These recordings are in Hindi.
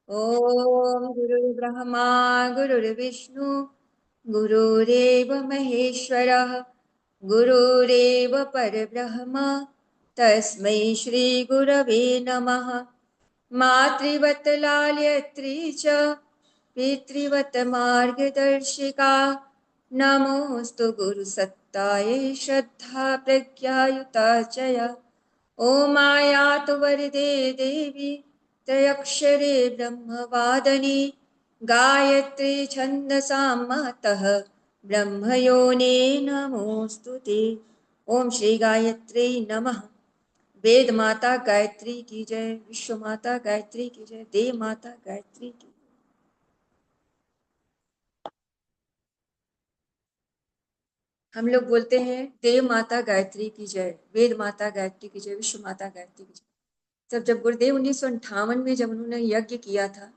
ओम गुरुर्ब्रह्मा गुरुर्विष्णु गुरुरेव महेश्वरः गुरुरेव परब्रह्म तस्मै श्री गुरवे नमः। मातृवत् लाल्यत्री च पितृवत् मार्गदर्शिका नमोऽस्तु गुरुसत्तायै श्रद्धा प्रज्ञायुता च या। ओमायातु वरदे देवी त्रयक्षरे ब्रह्मवादनी गायत्री छन्दसां मातः ब्रह्मयोने नमोऽस्तु ते। ओम श्री गायत्री नमः। वेद माता गायत्री की जय, विश्व माता गायत्री की जय, देव माता गायत्री की। हम लोग बोलते हैं देव माता गायत्री की जय, वेद माता गायत्री की जय, विश्व माता गायत्री की जय। जब जब गुरुदेव 1958 में जब उन्होंने यज्ञ किया था,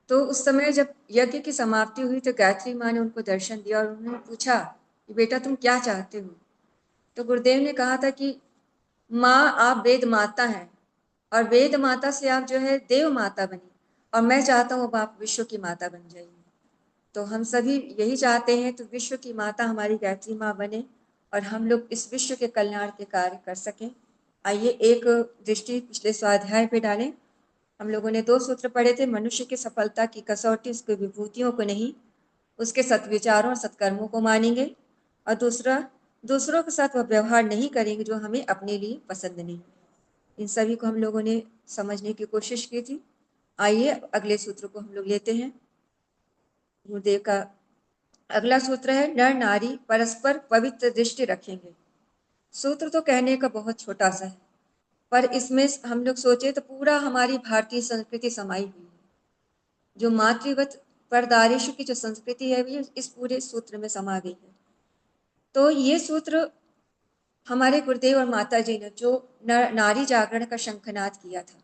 तो उस समय जब यज्ञ की समाप्ति हुई तो गायत्री माँ ने उनको दर्शन दिया और उन्होंने पूछा कि बेटा तुम क्या चाहते हो। तो गुरुदेव ने कहा था कि माँ आप वेद माता हैं और वेद माता से आप जो है देव माता बनी, और मैं चाहता हूँ अब आप विश्व की माता बन जाइए। तो हम सभी यही चाहते हैं, तो विश्व की माता हमारी गायत्री माँ बने और हम लोग इस विश्व के कल्याण के कार्य कर सकें। आइए एक दृष्टि पिछले स्वाध्याय पे डालें। हम लोगों ने 2 सूत्र पढ़े थे। मनुष्य की सफलता की कसौटी उसकी विभूतियों को नहीं, उसके सत्विचारों और सत्कर्मों को मानेंगे। और दूसरा, दूसरों के साथ वह व्यवहार नहीं करेंगे जो हमें अपने लिए पसंद नहीं। इन सभी को हम लोगों ने समझने की कोशिश की थी। आइए अगले सूत्र को हम लोग लेते हैं। गुरुदेव का अगला सूत्र है नर नारी परस्पर पवित्र दृष्टि रखेंगे। सूत्र तो कहने का बहुत छोटा सा है, पर इसमें हम लोग सोचे तो पूरा हमारी भारतीय संस्कृति समाई हुई है। जो मातृवत परदारिश की जो संस्कृति है वो इस पूरे सूत्र में समा गई है। तो ये सूत्र हमारे गुरुदेव और माता जी ने जो नारी जागरण का शंखनाद किया था,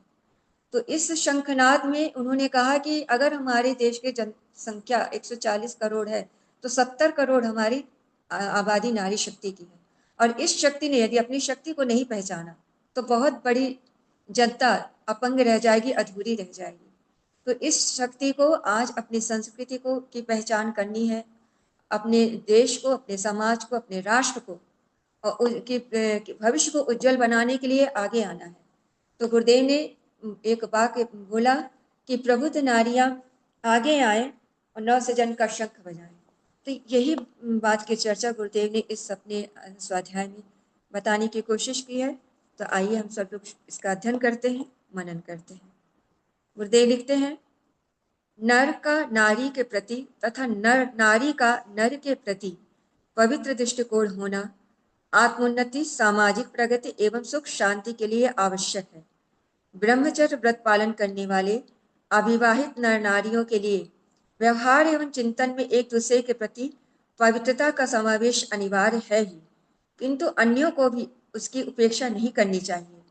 तो इस शंखनाद में उन्होंने कहा कि अगर हमारे देश की जनसंख्या 140 करोड़ है, तो 70 करोड़ हमारी आबादी नारी शक्ति की है। और इस शक्ति ने यदि अपनी शक्ति को नहीं पहचाना तो बहुत बड़ी जनता अपंग रह जाएगी, अधूरी रह जाएगी। तो इस शक्ति को आज अपनी संस्कृति को की पहचान करनी है, अपने देश को, अपने समाज को, अपने राष्ट्र को और उनके भविष्य को उज्जवल बनाने के लिए आगे आना है। तो गुरुदेव ने एक वाक्य बोला कि प्रबुद्ध नारियां आगे आए और नव सृजन का शंख बजाएं। तो यही बात की चर्चा गुरुदेव ने इस अपने स्वाध्याय में बताने की कोशिश की है। तो आइए हम सब लोग इसका अध्ययन करते हैं, मनन करते हैं। गुरुदेव लिखते हैं, नर का नारी के प्रति तथा नर नारी का नर के प्रति पवित्र दृष्टिकोण होना आत्मोन्नति, सामाजिक प्रगति एवं सुख शांति के लिए आवश्यक है। ब्रह्मचर्य व्रत पालन करने वाले अविवाहित नर नारियों के लिए व्यवहार एवं चिंतन में एक दूसरे के प्रति पवित्रता का समावेश अनिवार्य है ही, किंतु अन्यों को भी उसकी उपेक्षा नहीं करनी चाहिए।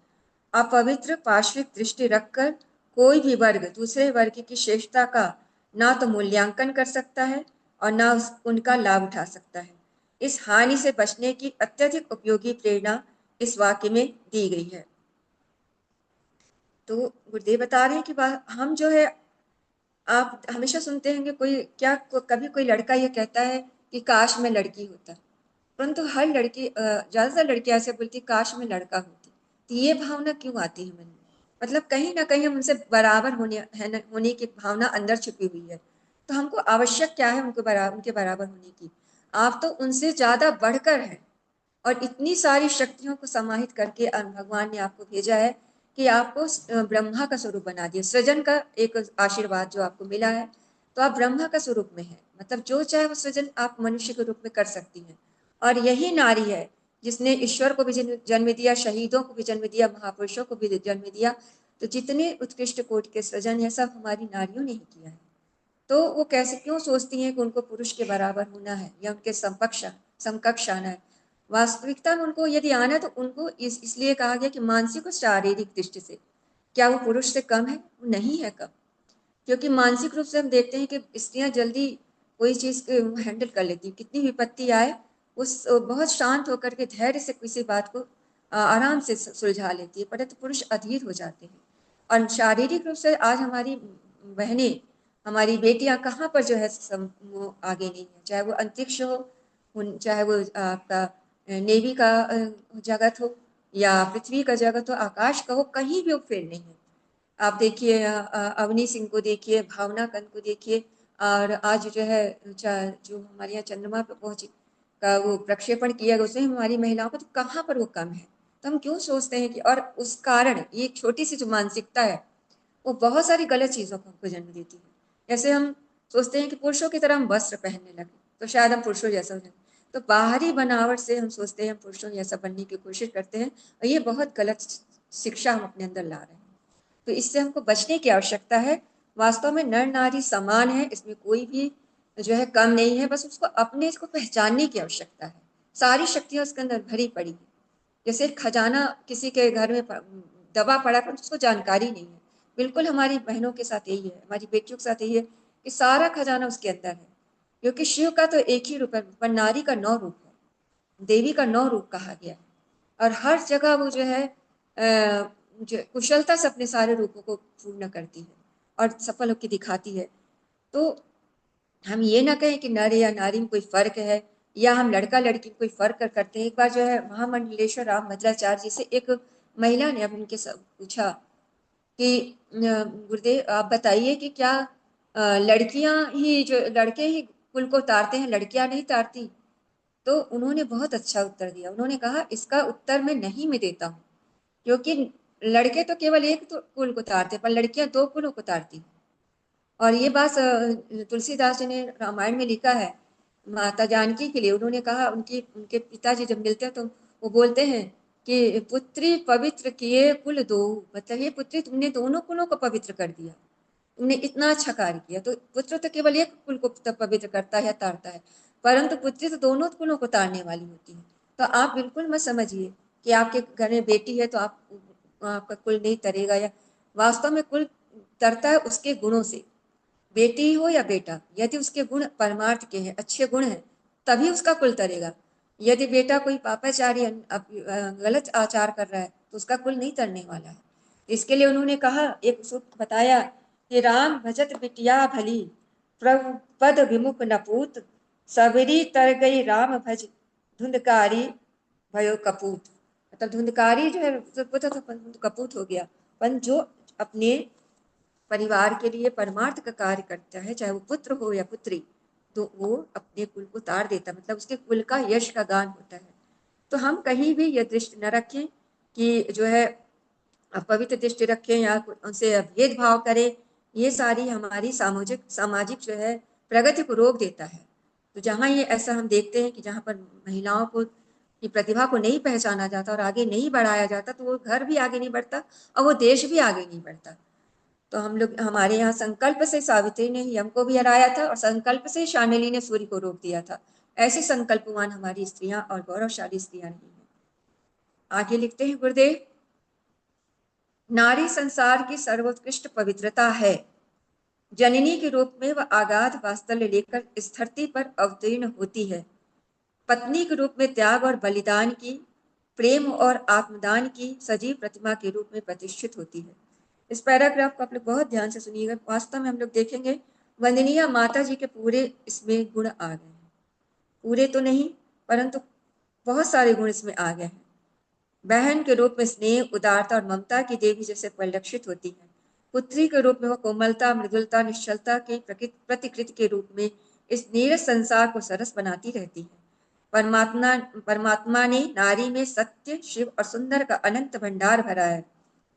अपवित्र पार्श्विक दृष्टि रखकर कोई भी वर्ग दूसरे वर्ग की श्रेष्ठता का ना तो मूल्यांकन कर सकता है और ना उनका लाभ उठा सकता है। इस हानि से बचने की अत्यधिक उपयोगी प्रेरणा इस वाक्य में दी गई है। तो गुरुदेव बता रहे हैं कि हम जो है, आप हमेशा सुनते हैं कि कभी कोई लड़का ये कहता है कि काश मैं लड़की होता, परंतु हर लड़की ज्यादातर लड़कियां ऐसे बोलती काश मैं लड़का होती। तो ये भावना क्यों आती है मन में? मतलब कहीं ना कहीं हम उनसे बराबर होने की भावना अंदर छुपी हुई है। तो हमको आवश्यक क्या है उनके बराबर होने की? आप तो उनसे ज्यादा बढ़कर हैं और इतनी सारी शक्तियों को समाहित करके भगवान ने आपको भेजा है कि आपको ब्रह्मा का स्वरूप बना दिया। सृजन का एक आशीर्वाद जो आपको मिला है, तो आप ब्रह्मा का स्वरूप में है। मतलब जो चाहे वो सृजन आप मनुष्य के रूप में कर सकती हैं। और यही नारी है जिसने ईश्वर को भी जन्म दिया, शहीदों को भी जन्म दिया, महापुरुषों को भी जन्म दिया। तो जितने उत्कृष्ट कोटि के सृजन है सब हमारी नारियों ने ही किया है। तो वो कैसे क्यों सोचती हैं कि उनको पुरुष के बराबर होना है या उनके समकक्ष आना है? वास्तविकता में उनको यदि आना है तो उनको इसलिए कहा गया कि मानसिक और शारीरिक दृष्टि से क्या वो पुरुष से कम है? वो नहीं है कम। क्योंकि मानसिक रूप से हम देखते हैं कि स्त्रियां जल्दी कोई चीज हैंडल कर लेती है। कितनी विपत्ति आए उस बहुत शांत होकर के धैर्य से किसी बात को आराम से सुलझा लेती है, परंतु पुरुष अधीर हो जाते हैं। और शारीरिक रूप से आज हमारी बहनें, हमारी बेटियां कहाँ पर जो है वो आगे नहीं है, चाहे वो अंतरिक्ष हो, चाहे वो आपका नेवी का जगत हो या पृथ्वी का जगत हो, आकाश का हो, कहीं भी वो फेल नहीं है। आप देखिए अवनी सिंह को देखिए, भावना कंद को देखिए, और आज जो है जो हमारे यहाँ चंद्रमा पर पहुंची का वो प्रक्षेपण किया गया, उसमें हमारी महिलाओं को तो कहाँ पर वो कम है। तो हम क्यों सोचते हैं कि, और उस कारण ये छोटी सी जो मानसिकता है वो बहुत सारी गलत चीज़ों को हमको जन्म देती है। जैसे हम सोचते हैं कि पुरुषों की तरह हम वस्त्र पहनने लगे तो शायद हम पुरुषों जैसा हो जाए, तो बाहरी बनावट से हम सोचते हैं हम पुरुषों जैसा बनने की कोशिश करते हैं, और ये बहुत गलत शिक्षा हम अपने अंदर ला रहे हैं। तो इससे हमको बचने की आवश्यकता है। वास्तव में नर नारी समान है, इसमें कोई भी जो है कम नहीं है, बस उसको अपने इसको पहचानने की आवश्यकता है। सारी शक्तियाँ उसके अंदर भरी पड़ी है। जैसे खजाना किसी के घर में दबा पड़ा पर उसको जानकारी नहीं है, बिल्कुल हमारी बहनों के साथ यही है, हमारी बेटियों के साथ यही है कि सारा खजाना उसके अंदर है। क्योंकि शिव का तो एक ही रूप है, पर नारी का 9 रूप है, देवी का 9 रूप कहा गया है। और हर जगह वो जो है जो कुशलता से अपने सारे रूपों को पूर्ण करती है और सफल होकर दिखाती है। तो हम ये ना कहें कि नर या नारी में कोई फर्क है, या हम लड़का लड़की में कोई फर्क करते हैं। एक बार जो है महामंडलेश्वर राम भद्राचार्य जी से एक महिला ने अब उनके पूछा कि गुरुदेव आप बताइए कि क्या लड़कियां ही जो लड़के ही कुल को तारते हैं, लड़कियां नहीं तारती? तो उन्होंने बहुत अच्छा उत्तर दिया। उन्होंने कहा इसका उत्तर मैं नहीं में देता हूँ, क्योंकि लड़के तो केवल एक तो कुल को तारते, पर लड़कियां 2 कुलों को तारती। और ये बात तुलसीदास जी ने रामायण में लिखा है माता जानकी के लिए। उन्होंने कहा, उनकी उनके पिताजी जब मिलते हैं तो वो बोलते हैं कि पुत्री पवित्र किए कुल दो, मतलब ये पुत्री तुमने दोनों कुलों को पवित्र कर दिया, तुमने इतना अच्छा कार्य किया। तो पुत्र तो केवल एक कुल को पवित्र करता है, तारता है, परंतु पुत्री तो दोनों कुलों को तारने वाली होती है। तो आप बिल्कुल मत समझिए कि आपके घर में बेटी है तो आपका कुल नहीं तरेगा, या वास्तव में कुल तरता है उसके गुणों से। बेटी हो या बेटा, यदि उसके गुण परमार्थ के हैं, अच्छे गुण हैं, तभी उसका कुल तरेगा। यदि बेटा कोई पापाचारी गलत आचार कर रहा है तो उसका कुल नहीं तरने वाला है। इसके लिए उन्होंने कहा, एक सूत्र बताया कि राम भजत बिटिया भली, प्रभु पद विमुख नपूत, सबरी तर गई राम भज, धुंधकारी भयो कपूत। मतलब धुंधकारी जो है कपूत हो गया। पर जो अपने परिवार के लिए परमार्थ का कार्य करता है, चाहे वो पुत्र हो या पुत्री, तो वो अपने कुल को तार देता, मतलब उसके कुल का यश का गान होता है। तो हम कहीं भी यह दृष्टि न रखें कि जो है अपवित्र दृष्टि रखें या उनसे भेदभाव करें। ये सारी हमारी सामाजिक सामाजिक जो है प्रगति को रोक देता है। तो जहाँ ये ऐसा हम देखते हैं कि जहाँ पर महिलाओं को की प्रतिभा को नहीं पहचाना जाता और आगे नहीं बढ़ाया जाता, तो वो घर भी आगे नहीं बढ़ता और वो देश भी आगे नहीं बढ़ता। तो हम लोग, हमारे यहाँ संकल्प से सावित्री ने यम को भी हराया था और संकल्प से शामिली ने सूर्य को रोक दिया था। ऐसी संकल्पवान हमारी स्त्रियां और गौरवशाली स्त्रियां नहीं है। आगे लिखते हैं गुरुदेव, नारी संसार की सर्वोत्कृष्ट पवित्रता है। जननी के रूप में वह आगाध वात्सल्य लेकर इस धरती पर अवतीर्ण होती है। पत्नी के रूप में त्याग और बलिदान की, प्रेम और आत्मदान की सजीव प्रतिमा के रूप में प्रतिष्ठित होती है। इस पैराग्राफ को आप लोग बहुत ध्यान से सुनिएगा। वास्तव में हम लोग देखेंगे वंदनीय माता जी के पूरे इसमें गुण आ गए हैं। पूरे तो नहीं, परंतु बहुत सारे गुण इसमें आ गए हैं। बहन के रूप में स्नेह, उदारता और ममता की देवी जैसे परिलक्षित होती है। पुत्री के रूप में वह कोमलता, मृदुलता, निश्चलता की प्रतिकृति के रूप में इस नीरस संसार को सरस बनाती रहती है। परमात्मा परमात्मा ने नारी में सत्य, शिव और सुंदर का अनंत भंडार भरा है।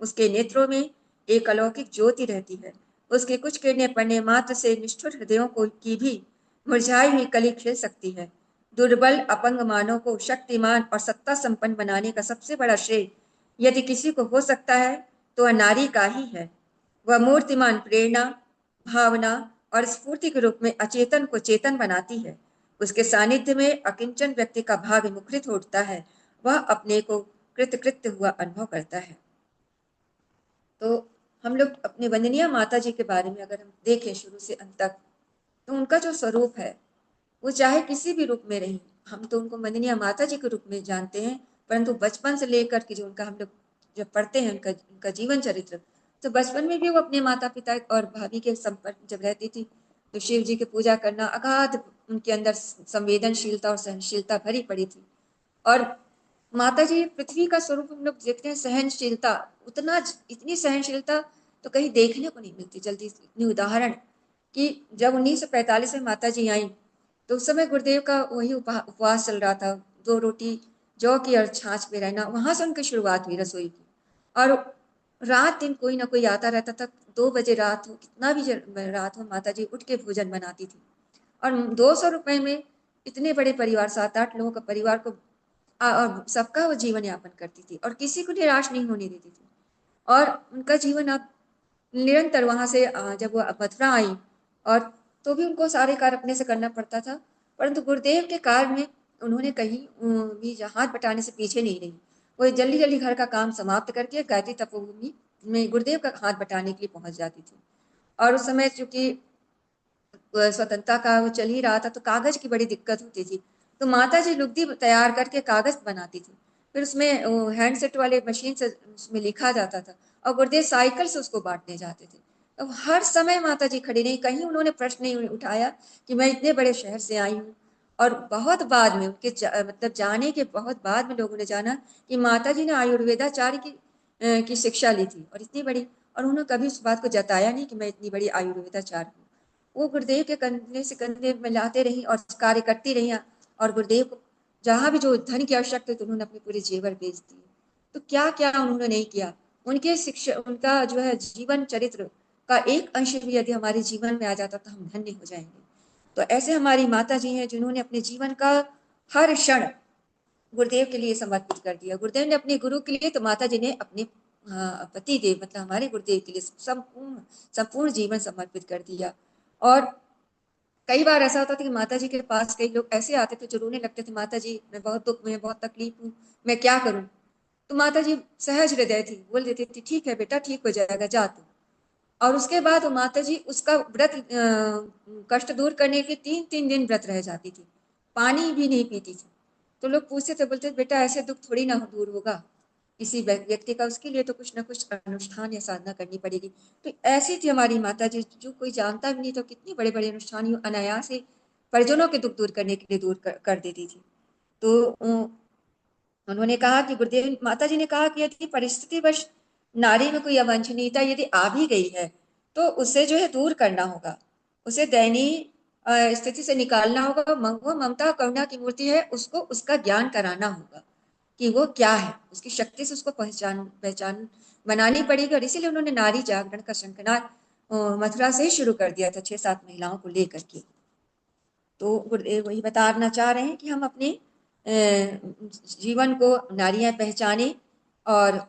उसके नेत्रों में एक अलौकिक ज्योति रहती है। उसके कुछ किरणें पड़ने मात्र से निष्ठुर हृदयों को की भी मुरझाई हुई कली खिल सकती है। दुर्बल अपंग मानव को शक्तिमान और सत्ता संपन्न बनाने का सबसे बड़ा श्रेय यदि किसी को हो सकता है तो वह नारी का ही है। वह मूर्तिमान प्रेरणा, भावना और स्फूर्ति के रूप में अचेतन को चेतन बनाती है। उसके सानिध्य में अकिंचन व्यक्ति का भाग मुखरित उठता है। वह अपने को कृतकृत्य हुआ अनुभव करता है। तो हम लोग अपने वंदनीय माता जी के बारे में अगर हम देखें शुरू से अंत तक, तो उनका जो स्वरूप है वो चाहे किसी भी रूप में रही, हम तो उनको वंदनीय माता जी के रूप में जानते हैं, परंतु बचपन से लेकर के जो उनका हम लोग जब पढ़ते हैं उनका उनका जीवन चरित्र, तो बचपन में भी वो अपने माता पिता और भाभी के संपर्क जब रहती थी, तो शिव जी की पूजा करना, अगाध उनके अंदर संवेदनशीलता और सहनशीलता भरी पड़ी थी। और माता जी पृथ्वी का स्वरूप हम लोग देखते हैं, सहनशीलता, उतना इतनी सहनशीलता तो कहीं देखने को नहीं मिलती जल्दी। इतनी उदाहरण कि जब 1945 में माता जी आई, तो उस समय गुरुदेव का वही उपवास चल रहा था, 2 रोटी जौ की और छाछ में रहना, वहां से उनकी शुरुआत हुई रसोई की। और रात दिन कोई ना कोई आता रहता था, 2 बजे रात हो, कितना भी रात हो, माता जी उठ के भोजन बनाती थी। और 200 रुपए में इतने बड़े परिवार, 7-8 लोगों का परिवार को और सबका वो जीवन यापन करती थी और किसी को निराश नहीं होने देती थी। और उनका जीवन अब निरंतर वहां से जब वो मथुरा आई, और तो भी उनको सारे कार्य अपने से करना पड़ता था, परंतु गुरुदेव के कार्य में उन्होंने कहीं भी हाथ बटाने से पीछे नहीं रही। वो जल्दी जल्दी घर का काम समाप्त करके गायत्री तपोभूमि में गुरुदेव का हाथ बटाने के लिए पहुंच जाती थी। और उस समय चूंकि स्वतंत्रता का वो चल ही रहा था, तो कागज की बड़ी दिक्कत होती थी। तो माता जी लुगदी तैयार करके कागज बनाती थी, फिर उसमें हैंडसेट वाले मशीन से उसमें लिखा जाता था, और गुरुदेव साइकिल से उसको बांटने जाते थे। तो हर समय माता जी खड़ी रही, कहीं उन्होंने प्रश्न नहीं उठाया कि मैं इतने बड़े शहर से आई हूँ। और बहुत बाद में उनके मतलब जाने के बहुत बाद में लोगों ने जाना कि माता जी ने आयुर्वेदाचार्य की शिक्षा ली थी, और इतनी बड़ी, और उन्होंने कभी उस बात को जताया नहीं कि मैं इतनी बड़ी आयुर्वेदाचार्य हूँ। वो गुरुदेव के कंधे से कंधे मिलाते रही और कार्य करती रही। और गुरुदेव को जहाँ भी जो धन की आवश्यकता थी, तो उन्होंने अपने पूरे जेवर बेच दिए। तो क्या क्या उन्होंने नहीं किया। उनके शिक्षा, उनका जो है जीवन चरित्र का एक अंश भी यदि हमारे जीवन में आ जाता तो हम धन्य हो जाएंगे। तो ऐसे हमारी माता जी हैं जिन्होंने अपने जीवन का हर क्षण गुरुदेव के लिए समर्पित कर दिया। गुरुदेव ने अपने गुरु के लिए, तो माता जी ने अपने पति देव मतलब हमारे गुरुदेव के लिए संपूर्ण संपूर्ण जीवन समर्पित कर दिया। और कई बार ऐसा होता था कि माता जी के पास कई लोग ऐसे आते थे जो रोने लगते थे, माता जी मैं बहुत दुख में, बहुत तकलीफ हूँ, मैं क्या करूं। तो माता जी सहज हृदय थी, बोल देती थी ठीक है बेटा, ठीक हो जाएगा, जा तू। और उसके बाद वो माता जी उसका व्रत कष्ट दूर करने के 3-3 दिन व्रत रह जाती थी, पानी भी नहीं पीती थी। तो लोग पूछते थे, बोलते बेटा ऐसे दुख थोड़ी ना दूर होगा किसी व्यक्ति का, उसके लिए तो कुछ ना कुछ अनुष्ठान या साधना करनी पड़ेगी। तो ऐसी थी हमारी माता जी, जो कोई जानता भी नहीं, तो कितनी बड़े बड़े अनुष्ठान अनायास ही परिजनों के दुख दूर करने के लिए दूर कर देती थी। तो उन्होंने कहा कि गुरुदेव, माता जी ने कहा कि यदि परिस्थितिवश नारी में कोई अवांछनीयता यदि आ भी गई है, तो उसे जो है दूर करना होगा, उसे दयनीय स्थिति से निकालना होगा। वो ममता करुणा की मूर्ति है, उसको उसका ज्ञान कराना होगा कि वो क्या है, उसकी शक्ति से उसको पहचान पहचान बनानी पड़ेगी। और इसीलिए उन्होंने नारी जागरण का शंखनाद मथुरा से ही शुरू कर दिया था, 6-7 महिलाओं को लेकर के। तो गुरुदेव वही बताना चाह रहे हैं कि हम अपने जीवन को नारियां पहचाने, और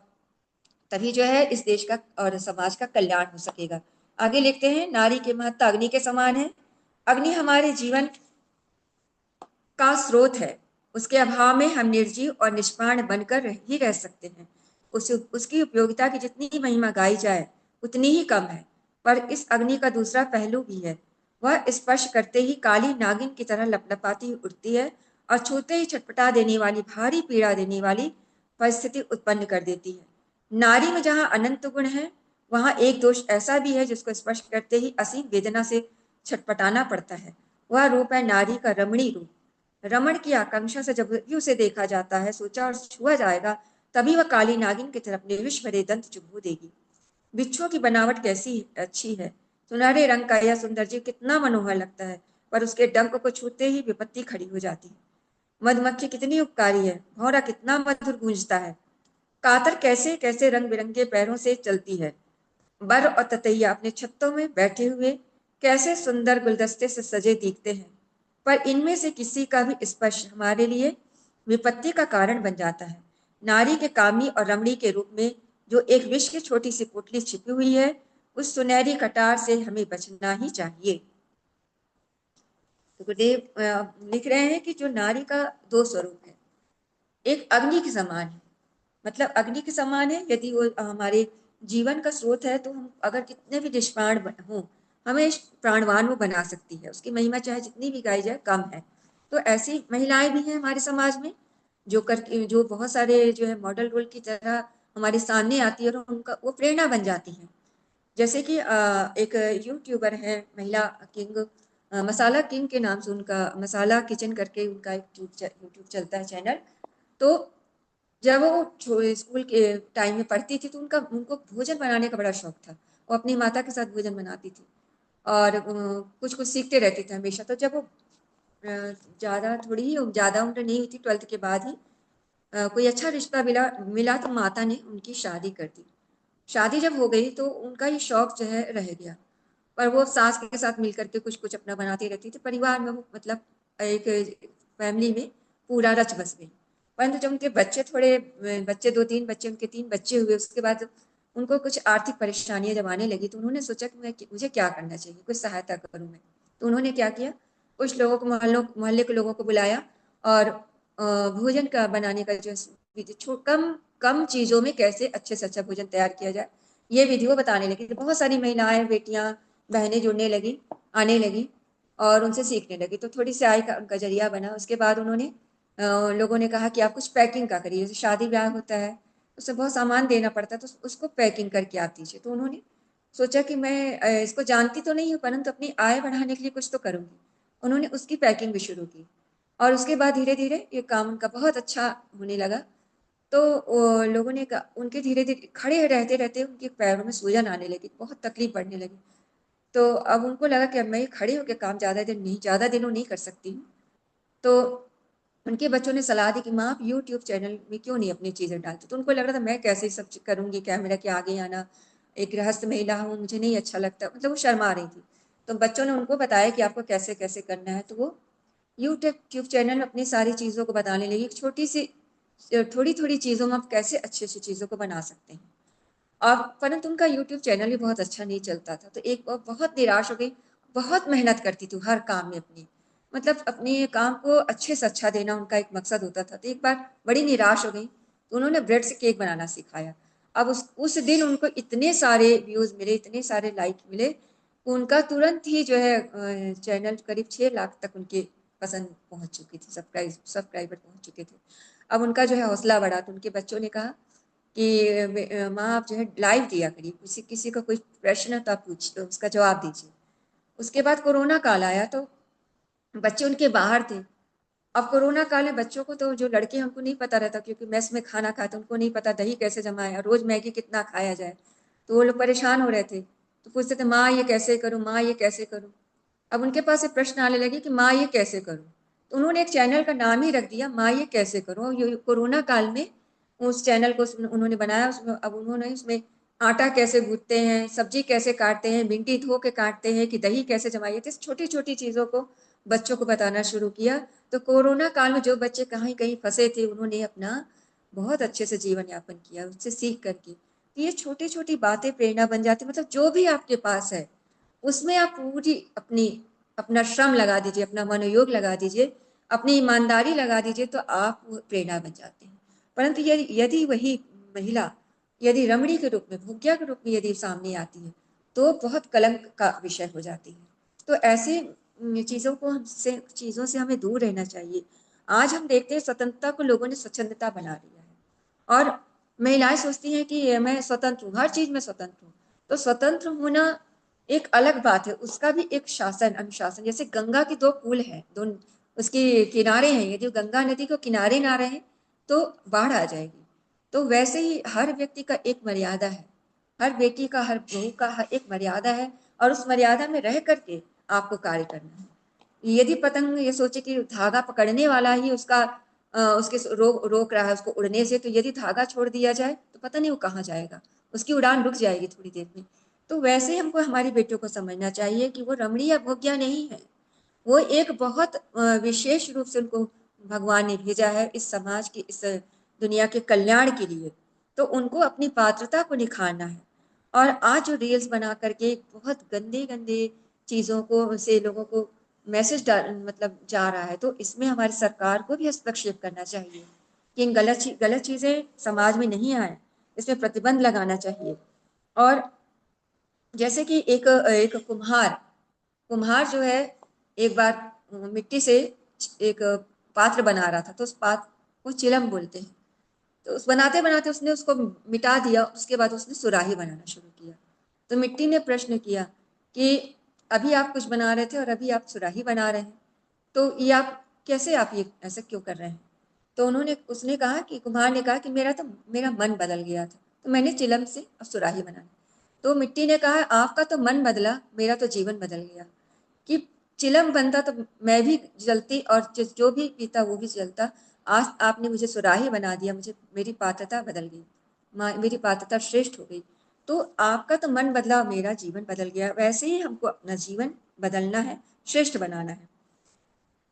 तभी जो है इस देश का और समाज का कल्याण हो सकेगा। आगे लिखते हैं, नारी की महत्ता अग्नि के समान है। अग्नि हमारे जीवन का स्रोत है, उसके अभाव में हम निर्जीव और निष्प्राण बनकर ही रह सकते हैं। उसकी उपयोगिता की जितनी महिमा गाई जाए उतनी ही कम है। पर इस अग्नि का दूसरा पहलू भी है, वह स्पर्श करते ही काली नागिन की तरह लपलपाती उठती है, और छूते ही छटपटा देने वाली, भारी पीड़ा देने वाली परिस्थिति उत्पन्न कर देती है। नारी में जहाँ अनंत गुण है, वहाँ एक दोष ऐसा भी है जिसको स्पर्श करते ही असीम वेदना से छटपटाना पड़ता है। वह रूप है नारी का रमणी रूप। रमण की आकांक्षा से जब भी उसे देखा जाता है, सोचा और छुआ जाएगा, तभी वह काली नागिन की तरफ अपने विष भरे दंत चुभू देगी। बिच्छुओं की बनावट कैसी अच्छी है, सुनहरे रंग का यह सुंदर जीव कितना मनोहर लगता है, पर उसके डंक को छूते ही विपत्ति खड़ी हो जाती है। मधुमक्खी कितनी उपकारी है, भौरा कितना मधुर गूंजता है, कातर कैसे कैसे रंग बिरंगे पैरों से चलती है, बर और ततैया अपने छत्तों में बैठे हुए कैसे सुंदर गुलदस्ते से सजे दिखते हैं, पर इनमें से किसी का भी स्पर्श हमारे लिए विपत्ति का कारण बन जाता है। नारी के कामी और रमणी के रूप में जो एक विष की छोटी सी पुतली छिपी हुई है, उस सुनहरी कटार से हमें बचना ही चाहिए। तो गुरुदेव लिख रहे हैं कि जो नारी का 2 स्वरूप है, एक अग्नि के समान है, मतलब अग्नि के समान है, यदि वो हमारे जीवन का स्रोत है, तो हम अगर कितने भी निष्प्राण हो, हमें प्राणवान वो बना सकती है। उसकी महिमा चाहे जितनी भी गाई जाए कम है। तो ऐसी महिलाएं भी हैं हमारे समाज में, जो बहुत सारे जो है मॉडल रोल की तरह हमारे सामने आती है, और उनका वो प्रेरणा बन जाती हैं। जैसे कि एक यूट्यूबर है महिला किंग, मसाला किंग के नाम से उनका मसाला किचन करके उनका एक यूट्यूब चलता है चैनल। तो जब वो स्कूल के टाइम में पढ़ती थी तो उनका उनको भोजन बनाने का बड़ा शौक था। वो अपनी माता के साथ भोजन बनाती थी और कुछ कुछ सीखते रहते थे हमेशा। तो जब वो ज़्यादा थोड़ी ही ज़्यादा उम्र नहीं हुई थी, 12th के बाद ही कोई अच्छा रिश्ता मिला मिला तो माता ने उनकी शादी कर दी। शादी जब हो गई तो उनका ये शौक जो है रह गया, पर वो सास के साथ मिल करके कुछ कुछ अपना बनाती रहती थी। परिवार में वो मतलब एक फैमिली में पूरा रच बस गई। परंतु जब उनके बच्चे थोड़े बच्चे 2-3 बच्चे, उनके 3 बच्चे हुए, उसके बाद उनको कुछ आर्थिक परेशानियां जब आने लगी तो उन्होंने सोचा कि मैं मुझे क्या करना चाहिए, कुछ सहायता करूं मैं। तो उन्होंने क्या किया, कुछ लोगों को मोहल्ले के लोगों को बुलाया और भोजन का बनाने का जो विधि कम कम चीजों में कैसे अच्छे से अच्छा भोजन तैयार किया जाए, ये विधि वो बताने लगी। तो बहुत सारी महिलाएं, बेटियां, बहनें जुड़ने लगी, आने लगी और उनसे सीखने लगी। तो थोड़ी सी आय का उनका जरिया बना। उसके बाद उन्होंने लोगों ने कहा कि आप कुछ पैकिंग का करिए, जैसे शादी ब्याह होता है उससे बहुत सामान देना पड़ता है, तो उसको पैकिंग करके आप दीजिए। तो उन्होंने सोचा कि मैं इसको जानती तो नहीं हूँ परंतु अपनी आय बढ़ाने के लिए कुछ तो करूंगी। उन्होंने उसकी पैकिंग भी शुरू की और उसके बाद धीरे धीरे ये काम उनका बहुत अच्छा होने लगा। तो लोगों ने कहा, उनके धीरे धीरे खड़े रहते रहते उनके पैरों में सूजन आने लगी, बहुत तकलीफ बढ़ने लगी। तो अब उनको लगा कि अब मैं ये खड़े होकर काम ज़्यादा दिनों नहीं कर सकती हूँ। तो उनके बच्चों ने सलाह दी कि माँ आप यूट्यूब चैनल में क्यों नहीं अपनी चीज़ें डालते। तो उनको लग रहा था मैं कैसे सब करूँगी, कैमरा के आगे आना, एक गृहस्थ महिला हूँ, मुझे नहीं अच्छा लगता, मतलब वो शर्मा रही थी। तो बच्चों ने उनको बताया कि आपको कैसे कैसे करना है। तो वो यूट्यूब चैनल में अपनी सारी चीज़ों को बताने लगी, एक छोटी सी थोड़ी थोड़ी चीज़ों में आप कैसे अच्छी अच्छी चीज़ों को बना सकते हैं। और परंतु उनका यूट्यूब चैनल भी बहुत अच्छा नहीं चलता था। तो एक बार बहुत निराश हो गई। बहुत मेहनत करती थी हर काम में अपनी, मतलब अपने काम को अच्छे से अच्छा देना उनका एक मकसद होता था। तो एक बार बड़ी निराश हो गई तो उन्होंने ब्रेड से केक बनाना सिखाया। अब उस दिन उनको इतने सारे व्यूज मिले, इतने सारे लाइक मिले, उनका तुरंत ही जो है चैनल करीब 6 लाख तक उनके पसंद पहुंच चुकी थी, सब्सक्राइबर पहुंच चुके थे। अब उनका जो है हौसला बढ़ा। तो उनके बच्चों ने कहा कि माँ आप जो है लाइव दिया करिए, किसी किसी का कोई प्रश्न है तो आप पूछिए, उसका जवाब दीजिए। उसके बाद कोरोना काल आया तो बच्चे उनके बाहर थे। अब कोरोना काल में बच्चों को, तो जो लड़के हैं उनको नहीं पता रहता क्योंकि मेस में खाना खाते, उनको नहीं पता दही कैसे जमाए, रोज मैगी कितना खाया जाए। तो वो लोग परेशान हो रहे थे, तो पूछते थे माँ ये कैसे करूँ, माँ ये कैसे करूँ। अब उनके पास एक प्रश्न आने लगे कि माँ ये कैसे करूँ। तो उन्होंने एक चैनल का नाम ही रख दिया, माँ ये कैसे करूँ। ये कोरोना काल में उस चैनल को उन्होंने बनाया। उसमें अब उन्होंने उसमें आटा कैसे गूंथते हैं, सब्जी कैसे काटते हैं, भिंडी धो के काटते हैं, कि दही कैसे जमाइए, तो छोटी छोटी चीज़ों को बच्चों को बताना शुरू किया। तो कोरोना काल में जो बच्चे कहीं कहीं फंसे थे उन्होंने अपना बहुत अच्छे से जीवन यापन किया उससे सीख करके। तो ये छोटी छोटी बातें प्रेरणा बन जाती, मतलब जो भी आपके पास है उसमें आप पूरी अपनी अपना श्रम लगा दीजिए, अपना मनोयोग लगा दीजिए, अपनी ईमानदारी लगा दीजिए, तो आप वो प्रेरणा बन जाते हैं। परंतु यदि यदि वही महिला यदि रमणी के रूप में, भुग्या के रूप में यदि सामने आती है तो बहुत कलंक का विषय हो जाती है। तो ऐसे चीज़ों से हमें दूर रहना चाहिए। आज हम देखते हैं स्वतंत्रता को लोगों ने स्वच्छंदता बना लिया है और महिलाएं सोचती हैं कि मैं स्वतंत्र हूँ, हर चीज में स्वतंत्र हूँ। तो स्वतंत्र होना एक अलग बात है, उसका भी एक शासन अनुशासन। जैसे गंगा के दो पुल हैं, दो उसके किनारे हैं, यदि गंगा नदी को किनारे ना रहे तो बाढ़ आ जाएगी। तो वैसे ही हर व्यक्ति का एक मर्यादा है, हर बेटी का, हर बहू का एक मर्यादा है और उस मर्यादा में रह करके आपको कार्य करना है। यदि पतंग ये सोचे कि धागा पकड़ने वाला ही उसका उसके रोक रहा है उसको उड़ने से, तो यदि धागा छोड़ दिया जाए तो पता नहीं वो कहाँ जाएगा, उसकी उड़ान रुक जाएगी थोड़ी देर में। तो वैसे हमको हमारी बेटियों को समझना चाहिए कि वो रमणी या भोग्या नहीं है, वो एक बहुत विशेष रूप से उनको भगवान ने भेजा है इस समाज की, इस दुनिया के कल्याण के लिए। तो उनको अपनी पात्रता को निखारना है। और आज जो रील्स बना करके बहुत गंदे गंदे चीज़ों को से लोगों को मैसेज मतलब जा रहा है, तो इसमें हमारी सरकार को भी हस्तक्षेप करना चाहिए कि इन गलत चीज़ें समाज में नहीं आए, इसमें प्रतिबंध लगाना चाहिए। और जैसे कि एक एक कुम्हार कुम्हार जो है एक बार मिट्टी से एक पात्र बना रहा था, तो उस पात्र को चिलम बोलते हैं। तो उस बनाते बनाते उसने उसको मिटा दिया, उसके बाद उसने सुराही बनाना शुरू किया। तो मिट्टी ने प्रश्न किया कि अभी आप कुछ बना रहे थे और अभी आप सुराही बना रहे हैं, तो ये आप कैसे, आप ये ऐसा क्यों कर रहे हैं? तो उसने कहा कि कुम्हार ने कहा कि मेरा मन बदल गया था, तो मैंने चिलम से अब सुराही बनाई। तो मिट्टी ने कहा आपका तो मन बदला, मेरा तो जीवन बदल गया। कि चिलम बनता तो मैं भी जलती और जो भी पीता वो भी जलता। आज आपने मुझे सुराही बना दिया, मुझे मेरी पात्रता बदल गई, मेरी पात्रता श्रेष्ठ हो गई। तो आपका तो मन बदला, मेरा जीवन बदल गया। वैसे ही हमको अपना जीवन बदलना है, श्रेष्ठ बनाना है।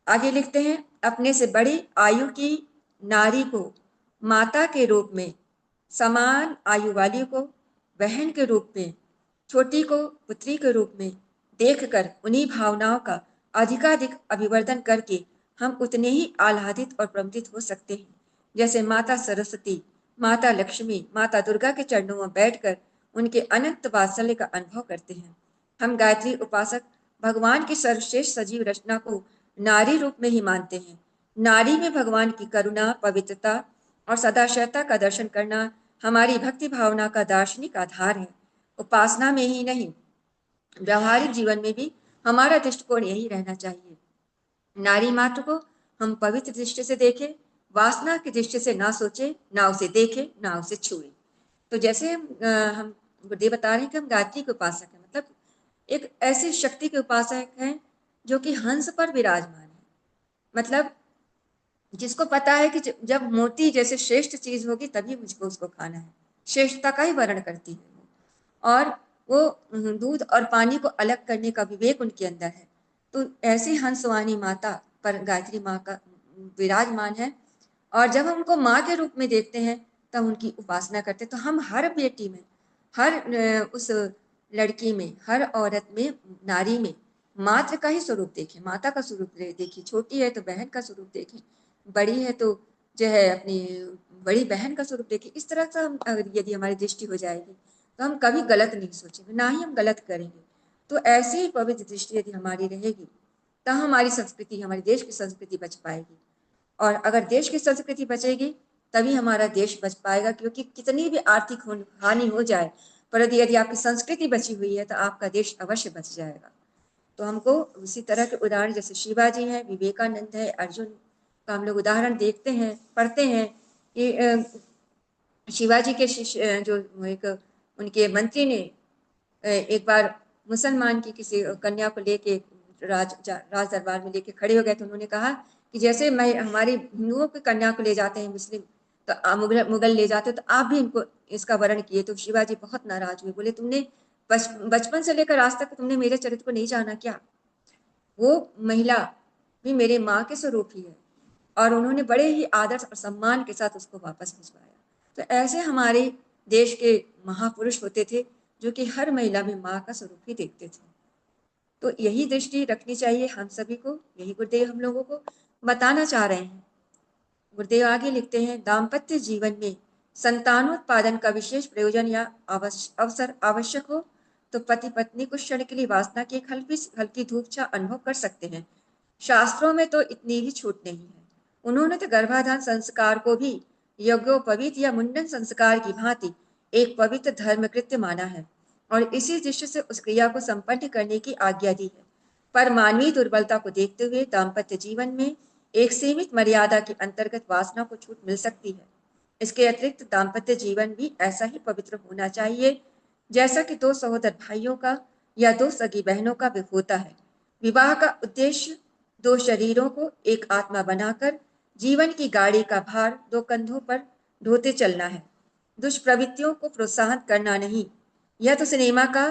आगे लिखते हैं, अपने से बड़ी आयु की नारी को माता के रूप में, समान आयु वाली को बहन के रूप में, छोटी को पुत्री के रूप में देखकर उन्हीं भावनाओं का अधिकाधिक अभिवर्धन करके हम उतने ही आह्लादित और प्रमुदित हो सकते हैं जैसे माता सरस्वती, माता लक्ष्मी, माता दुर्गा के चरणों में बैठकर उनके अनंत वात्सल्य का अनुभव करते हैं। हम गायत्री उपासक भगवान की सर्वश्रेष्ठ सजीव रचना को नारी रूप में ही मानते हैं। नारी में भगवान की करुणा, पवित्रता और सदाशयता का दर्शन करना हमारी भक्ति भावना का दार्शनिक आधार है। उपासना में ही नहीं, व्यवहारिक जीवन में भी हमारा दृष्टिकोण यही रहना चाहिए। नारी मात्र को हम पवित्र दृष्टि से देखें, वासना की दृष्टि से ना सोचे, ना उसे देखे, ना उसे छुए। तो जैसे हम गुरुदेव बता रहे हैं कि हम गायत्री के उपासक हैं, मतलब एक ऐसी शक्ति के उपासक हैं जो कि हंस पर विराजमान है। मतलब जिसको पता है कि जब मोती जैसे श्रेष्ठ चीज होगी तभी मुझको उसको खाना है, श्रेष्ठता का ही वर्ण करती है वो। और वो दूध और पानी को अलग करने का विवेक उनके अंदर है। तो ऐसी हंसवानी माता पर गायत्री माँ का विराजमान है। और जब हम उनको माँ के रूप में देखते हैं तब उनकी उपासना करते हैं। तो हम हर बेटी में, हर उस लड़की में, हर औरत में, नारी में मात्र का ही स्वरूप देखें, माता का स्वरूप देखिए। छोटी है तो बहन का स्वरूप देखें, बड़ी है तो जो है अपनी बड़ी बहन का स्वरूप देखें। इस तरह से हम यदि हमारी दृष्टि हो जाएगी तो हम कभी गलत नहीं सोचेंगे, ना ही हम गलत करेंगे। तो ऐसी ही पवित्र दृष्टि यदि हमारी रहेगी तब हमारी संस्कृति, हमारे देश की संस्कृति बच पाएगी। और अगर देश की संस्कृति बचेगी तभी हमारा देश बच पाएगा। क्योंकि कितनी भी आर्थिक हानि हो जाए, पर यदि आपकी संस्कृति बची हुई है तो आपका देश अवश्य बच जाएगा। तो हमको उसी तरह के उदाहरण जैसे शिवाजी हैं, विवेकानंद है, अर्जुन का हम लोग उदाहरण देखते हैं, पढ़ते हैं कि शिवाजी के शिष्य जो एक उनके मंत्री ने एक बार मुसलमान की किसी कन्या को लेके राज दरबार में लेके खड़े हो गए। तो उन्होंने कहा कि जैसे मैं हमारी हिंदुओं की कन्या को ले जाते हैं मुस्लिम, तो मुगल ले जाते तो आप भी इनको इसका वर्ण किए। तो शिवाजी बहुत नाराज हुए, बोले तुमने बचपन से लेकर आज तक तुमने मेरे चरित्र को नहीं जाना क्या? वो महिला भी मेरे माँ के स्वरूप ही है। और उन्होंने बड़े ही आदर और सम्मान के साथ उसको वापस भिजवाया। तो ऐसे हमारे देश के महापुरुष होते थे जो कि हर महिला में माँ का स्वरूप ही देखते थे। तो यही दृष्टि रखनी चाहिए हम सभी को, यही गुरुदेव हम लोगों को बताना चाह रहे हैं। गुरुदेव आगे लिखते हैं, दाम्पत्य जीवन में संतानोत्पादन का विशेष प्रयोजन या अवसर आवश्यक हो तो पति पत्नी कुछ क्षण के लिए वासना की एक हल्की धूप छा अनुभव कर सकते हैं। शास्त्रों में तो इतनी भी छूट नहीं है। उन्होंने तो गर्भाधान संस्कार को भी यज्ञोपवीत या मुंडन संस्कार की भांति एक पवित्र धर्म कृत्य माना है और इसी दृष्टि से उस क्रिया को संपन्न करने की आज्ञा दी है। पर मानवीय दुर्बलता को देखते हुए दाम्पत्य जीवन में एक सीमित मर्यादा के अंतर्गत वासना को छूट मिल सकती है। इसके अतिरिक्त दाम्पत्य जीवन भी ऐसा ही पवित्र होना चाहिए जैसा कि दो सहोदर भाइयों का या दो सगी बहनों का होता है। विवाह का उद्देश्य दो शरीरों को एक आत्मा बनाकर जीवन की गाड़ी का भार दो कंधों पर ढोते चलना है, दुष्प्रवृत्तियों को प्रोत्साहन करना नहीं। यह तो सिनेमा का,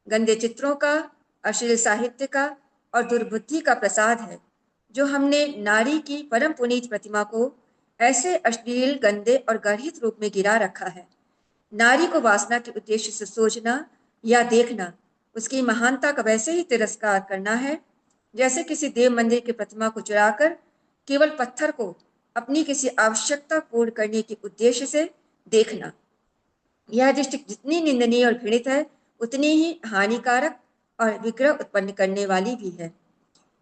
गंदे चित्रों का, अश्लील साहित्य का और दुर्बुद्धि का प्रसाद है जो हमने नारी की परम पुनीत प्रतिमा को ऐसे अश्लील, गंदे और गर्हित रूप में गिरा रखा है। नारी को वासना के उद्देश्य से सोचना या देखना उसकी महानता का वैसे ही तिरस्कार करना है जैसे किसी देव मंदिर की प्रतिमा को चुराकर केवल पत्थर को अपनी किसी आवश्यकता पूर्ण करने के उद्देश्य से देखना। यह दृष्टि जितनी निंदनीय और घृणित है उतनी ही हानिकारक और विग्रह उत्पन्न करने वाली भी है।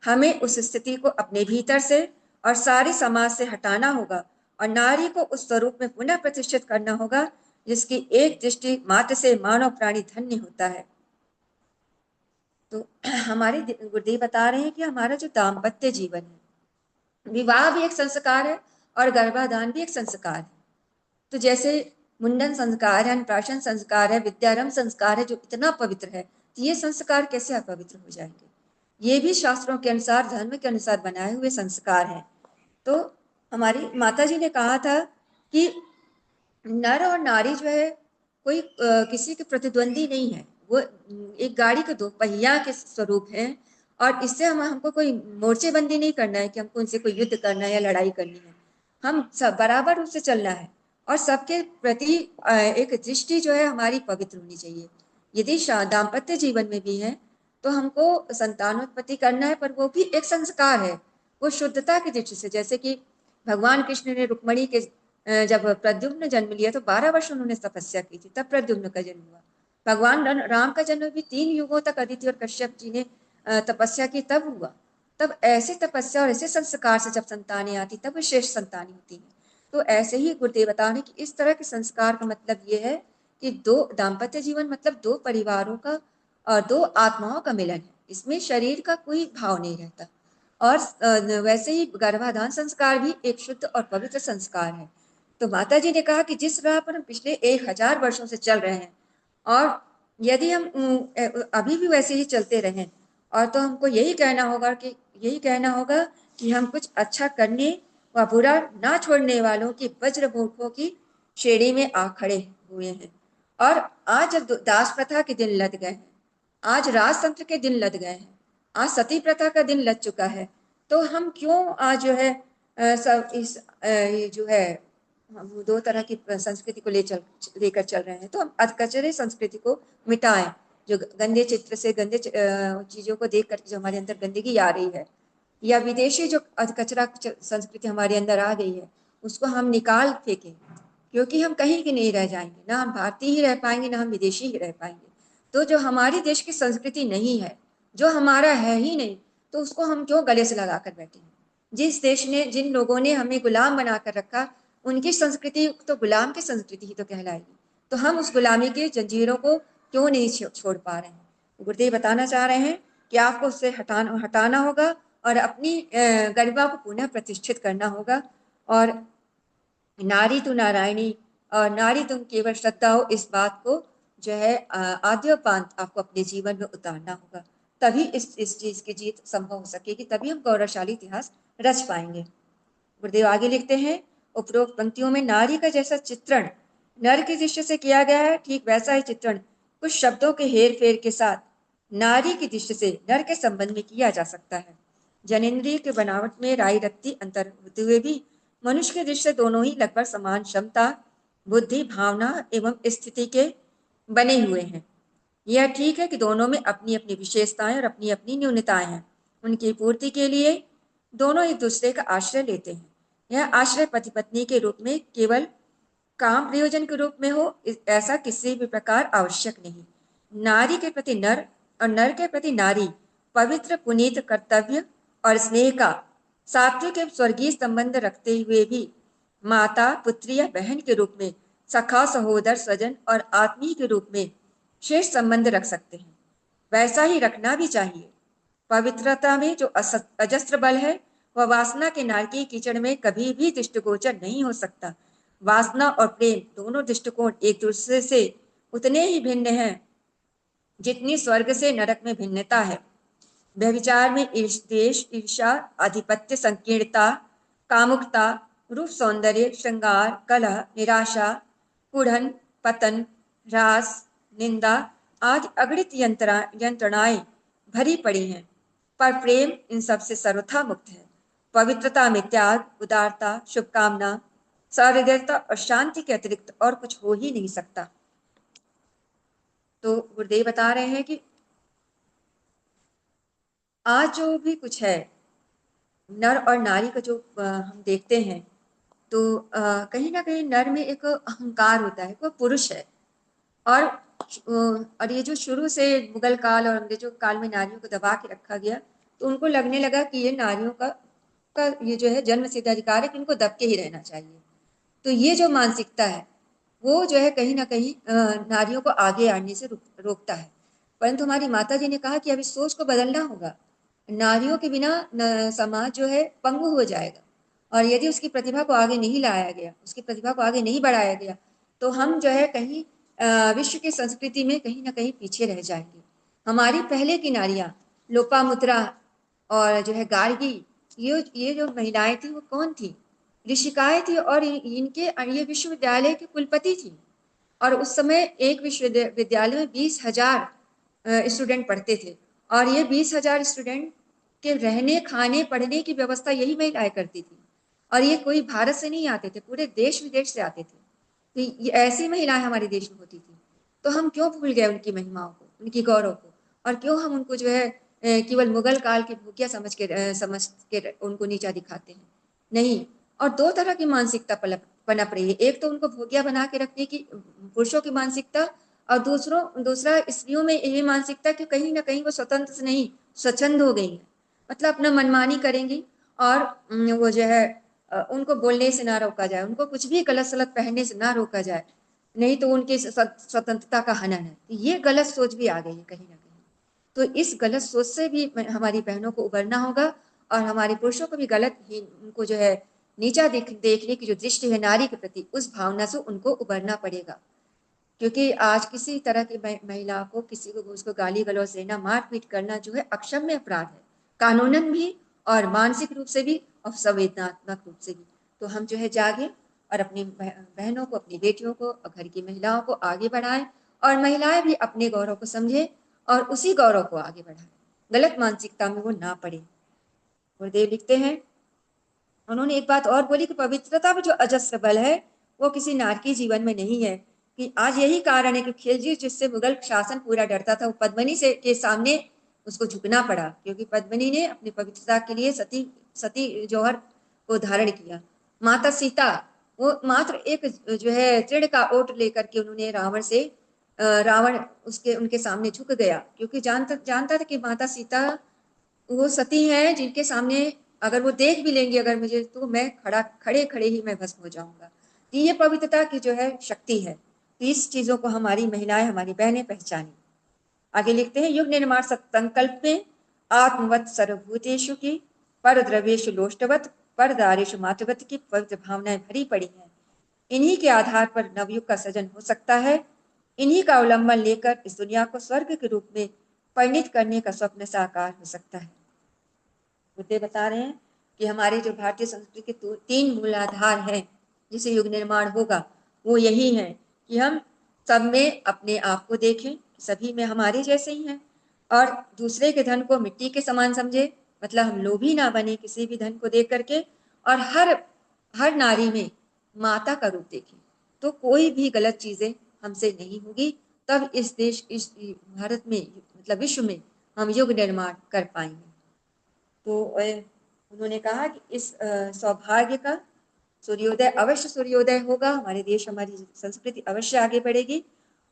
हमें उस स्थिति को अपने भीतर से और सारे समाज से हटाना होगा और नारी को उस स्वरूप में पुनः प्रतिष्ठित करना होगा जिसकी एक दृष्टि मात्र से मानव प्राणी धन्य होता है। तो हमारे गुरुदेव बता रहे हैं कि हमारा जो दाम्पत्य जीवन है, विवाह भी एक संस्कार है और गर्भाधान भी एक संस्कार है। तो जैसे मुंडन संस्कार है, अनुप्राशन संस्कार है, विद्यारंभ संस्कार है जो इतना पवित्र है, तो ये संस्कार कैसे अपवित्र हो जाएंगे? ये भी शास्त्रों के अनुसार, धर्म के अनुसार बनाए हुए संस्कार हैं। तो हमारी माता जी ने कहा था कि नर और नारी जो है कोई किसी के प्रतिद्वंदी नहीं है, वो एक गाड़ी के दो पहिया के स्वरूप है। और इससे हमको कोई मोर्चेबंदी नहीं करना है कि हमको उनसे कोई युद्ध करना है या लड़ाई करनी है। हम सब बराबर रूप से चलना है और सबके प्रति एक दृष्टि जो है हमारी पवित्र होनी चाहिए। यदि दाम्पत्य जीवन में भी है तो हमको संतानोत्पत्ति करना है, पर वो भी एक संस्कार है, वो शुद्धता की दृष्टि से। जैसे कि भगवान कृष्ण ने रुक्मणी के जब प्रद्युम्न जन्म लिया तो 12 वर्ष उन्होंने तपस्या की थी, तब प्रद्युम्न का जन्म हुआ। भगवान राम का जन्म भी 3 युगों तक अदिति और कश्यप जी ने तपस्या की, तब हुआ। तब ऐसे तपस्या और ऐसे संस्कार से जब संतानें आती तब श्रेष्ठ संतानें होती हैं। तो ऐसे ही गुरुदेव बता रहे कि इस तरह के संस्कार का मतलब ये है कि दो दाम्पत्य जीवन मतलब दो परिवारों का और दो आत्माओं का मिलन है, इसमें शरीर का कोई भाव नहीं रहता। और वैसे ही गर्भाधान संस्कार भी एक शुद्ध और पवित्र संस्कार है। तो माता जी ने कहा कि जिस राह पर हम पिछले 1000 वर्षों से चल रहे हैं और यदि हम अभी भी वैसे ही चलते रहें, और तो हमको यही कहना होगा कि हम कुछ अच्छा करने व बुरा ना छोड़ने वालों की वज्र मूर्खों की श्रेणी में आ खड़े हुए हैं। और आज दास प्रथा के दिन लद गए हैं, आज राजतंत्र के दिन लद गए हैं, आज सती प्रथा का दिन लद चुका है। तो हम क्यों आज जो है सब इस ये जो है हम दो तरह की संस्कृति को लेकर चल रहे हैं। तो हम अधकचरे संस्कृति को मिटाएं, जो गंदे चित्र से गंदे चीजों को देख कर जो हमारे अंदर गंदगी आ रही है, या विदेशी जो अधकचरा संस्कृति हमारे अंदर आ गई है, उसको हम निकाल फेंकें। क्योंकि हम कहीं के नहीं रह जाएंगे, ना हम भारतीय ही रह पाएंगे ना हम विदेशी ही रह पाएंगे। तो जो हमारी देश की संस्कृति नहीं है, जो हमारा है ही नहीं, तो उसको हम क्यों गले से लगा कर बैठे हैं? जिस देश ने, जिन लोगों ने हमें गुलाम बनाकर रखा, उनकी संस्कृति तो गुलाम की संस्कृति ही तो कहलाएगी। तो हम उस गुलामी की जंजीरों को क्यों नहीं छोड़ पा रहे हैं? गुरुदेव बताना चाह रहे हैं कि आपको उससे हटाना होगा और अपनी गरिमा को पुनः प्रतिष्ठित करना होगा। और नारी तू नारायणी और नारी तुम केवल श्रद्धा हो, इस बात को जो है आद्योपांत आपको अपने जीवन में उतारना होगा। तभी इस चीज की जीत संभव हो सकेगी, तभी हम गौरवशाली इतिहास रच पाएंगे। गुरुदेव आगे लिखते हैं, उपरोक्त पंक्तियों में नारी का जैसा चित्रण नर की दृष्टि से किया गया है, ठीक वैसा ही चित्रण कुछ शब्दों के हेर फेर के साथ नारी की दृष्टि से नर के संबंध में किया जा सकता है। जनेन्द्रिय के बनावट में राई रत्ती अंतर होते हुए भी मनुष्य की दृष्टि से दोनों ही लगभग समान क्षमता, बुद्धि, भावना एवं स्थिति के बने हुए हैं। यह ठीक है कि दोनों में अपनी अपनी विशेषताएं और अपनी अपनी न्यूनताएं हैं। उनकी पूर्ति के लिए दोनों एक दूसरे का आश्रय लेते हैं। यह आश्रय पति पत्नी के रूप में केवल काम प्रयोजन के रूप में हो, ऐसा किसी भी प्रकार आवश्यक नहीं। नारी के प्रति नर और नर के प्रति नारी पवित्र, पुनीत, कर्तव्य और स्नेह का सात्विक एवं स्वर्गीय संबंध रखते हुए भी माता, पुत्री या बहन के रूप में, सखा, सहोदर, स्वजन और आत्मीय के रूप में श्रेष्ठ संबंध रख सकते हैं। वैसा ही रखना भी चाहिए। पवित्रता में जो अजस्त्र बल है, वह वासना के नारकीय कीचड़ में कभी भी दृष्टिगोचर नहीं हो सकता। वासना और प्रेम दोनों दृष्टिकोण एक दूसरे से उतने ही भिन्न हैं जितनी स्वर्ग से नरक में भिन्नता है। व्यभिचार में द्वेष, ईर्षा, आधिपत्य, संकीर्णता, कामुकता, रूप, सौंदर्य, श्रृंगार, कलह, निराशा, कुढ़न, पतन, ह्रास, निंदा आदि अगणित यंत्रणाएं भरी पड़ी हैं, पर प्रेम इन सब से सर्वथा मुक्त है। पवित्रता में त्याग, उदारता, शुभकामना, सहृदयता और शांति के अतिरिक्त और कुछ हो ही नहीं सकता। तो गुरुदेव बता रहे हैं कि आज जो भी कुछ है, नर और नारी का जो हम देखते हैं, तो कहीं ना कहीं नर में एक अहंकार होता है, वो पुरुष है। और ये जो शुरू से मुगल काल और अंग्रेजों काल में नारियों को दबा के रखा गया, तो उनको लगने लगा कि ये नारियों का ये जो है जन्म सिद्ध अधिकार है कि इनको दब के ही रहना चाहिए। तो ये जो मानसिकता है, वो जो है कहीं ना कहीं नारियों को आगे आने से रोकता है। परंतु हमारी माता जी ने कहा कि अभी सोच को बदलना होगा, नारियों के बिना समाज जो है पंगु हो जाएगा, और यदि उसकी प्रतिभा को आगे नहीं लाया गया, उसकी प्रतिभा को आगे नहीं बढ़ाया गया, तो हम जो है कहीं विश्व की संस्कृति में कहीं ना कहीं पीछे रह जाएंगे। हमारी पहले की नारियां लोपामुद्रा और जो है गार्गी, ये जो महिलाएं थी वो कौन थी? ऋषिकाएं थी, और इनके ये विश्वविद्यालय की कुलपति थी। और उस समय एक विश्वविद्यालय में 20,000 स्टूडेंट पढ़ते थे, और ये 20,000 स्टूडेंट के रहने खाने पढ़ने की व्यवस्था यही महिलाएं करती थी। और ये कोई भारत से नहीं आते थे, पूरे देश विदेश से आते थे। तो ये ऐसी महिलाएं हमारे देश में होती थी। तो हम क्यों भूल गए उनकी महिमाओं को, उनकी गौरव को, और क्यों हम उनको जो है केवल मुगल काल की भूकिया समझ के उनको नीचा दिखाते हैं? नहीं। और दो तरह की मानसिकता पनप रही है। एक तो उनको भोगिया बना के रखने की पुरुषों की मानसिकता, और दूसरा स्त्रियों में ये मानसिकता कि कहीं ना कहीं वो स्वतंत्र से नहीं, स्वच्छंद हो गई है, मतलब अपना मनमानी करेंगी। और वो जो है उनको बोलने से ना रोका जाए, उनको कुछ भी गलत सलत पहनने से ना रोका जाए, नहीं तो उनकी स्वतंत्रता का हनन है। ये गलत सोच भी आ गई है कहीं ना कहीं। तो इस गलत सोच से भी हमारी बहनों को उबरना होगा, और हमारे पुरुषों को भी गलत ही उनको जो है नीचा देखने की जो दृष्टि है नारी के प्रति, उस भावना से उनको उबरना पड़ेगा। क्योंकि आज किसी तरह की महिला को, किसी को उसको गाली गलौज देना, मारपीट करना जो है अक्षम्य अपराध है, कानूनन भी और मानसिक रूप से भी और संवेदनात्मक रूप से भी। तो हम जो है जागे और अपनी बहनों को, अपनी बेटियों को और घर की महिलाओं को आगे बढ़ाएं, और महिलाएं भी अपने गौरव को समझें और उसी गौरव को आगे बढ़ाएं, गलत मानसिकता में वो ना पड़े। गुरुदेव लिखते हैं, उन्होंने एक बात और बोली कि पवित्रता में जो अजस्र बल है वो किसी नारी के जीवन में नहीं है। कि आज यही कारण है कि खिलजी, जिससे मुगल शासन पूरा डरता था, वो पद्मिनी से के सामने उसको झुकना पड़ा, क्योंकि पद्मिनी ने अपनी पवित्रता के लिए सती सती जौहर को धारण किया। माता सीता, वो मात्र एक जो है तृण का ओट लेकर के उन्होंने रावण उसके उनके सामने झुक गया, क्योंकि जानता जानता था कि माता सीता वो सती हैं जिनके सामने अगर वो देख भी लेंगी अगर मुझे, तो मैं खड़े खड़े ही मैं भस्म हो जाऊंगा। तो ये पवित्रता की जो है शक्ति है। तो इस चीजों को हमारी महिलाएं, हमारी बहनें पहचानी। आगे लिखते हैं, युग निर्माण संकल्प में आत्मवत सर्वभूतेषु की, पर द्रव्येषु लोष्टवत, पर दारेषु मातृवत की पवित्र भावनाएं भरी पड़ी हैं। इन्हीं के आधार पर नवयुग का सृजन हो सकता है। इन्हीं का अवलंबन लेकर इस दुनिया को स्वर्ग के रूप में परिणित करने का स्वप्न साकार हो सकता है। बुद्ध बता रहे हैं कि हमारे जो भारतीय संस्कृति के तीन मूलाधार हैं जिसे युग निर्माण होगा, वो यही है कि हम सब में अपने आप को देखें, सभी में हमारे जैसे ही हैं, और दूसरे के धन को मिट्टी के समान समझे, मतलब हम लोभी ना बने किसी भी धन को देख करके, और हर हर नारी में माता का रूप देखें, तो कोई भी गलत चीजें हमसे नहीं होगी। तब इस देश, इस भारत में, मतलब विश्व में हम युग निर्माण कर पाएंगे। तो उन्होंने कहा कि इस सौभाग्य का सूर्योदय, अवश्य सूर्योदय होगा, हमारे देश, हमारी संस्कृति अवश्य आगे बढ़ेगी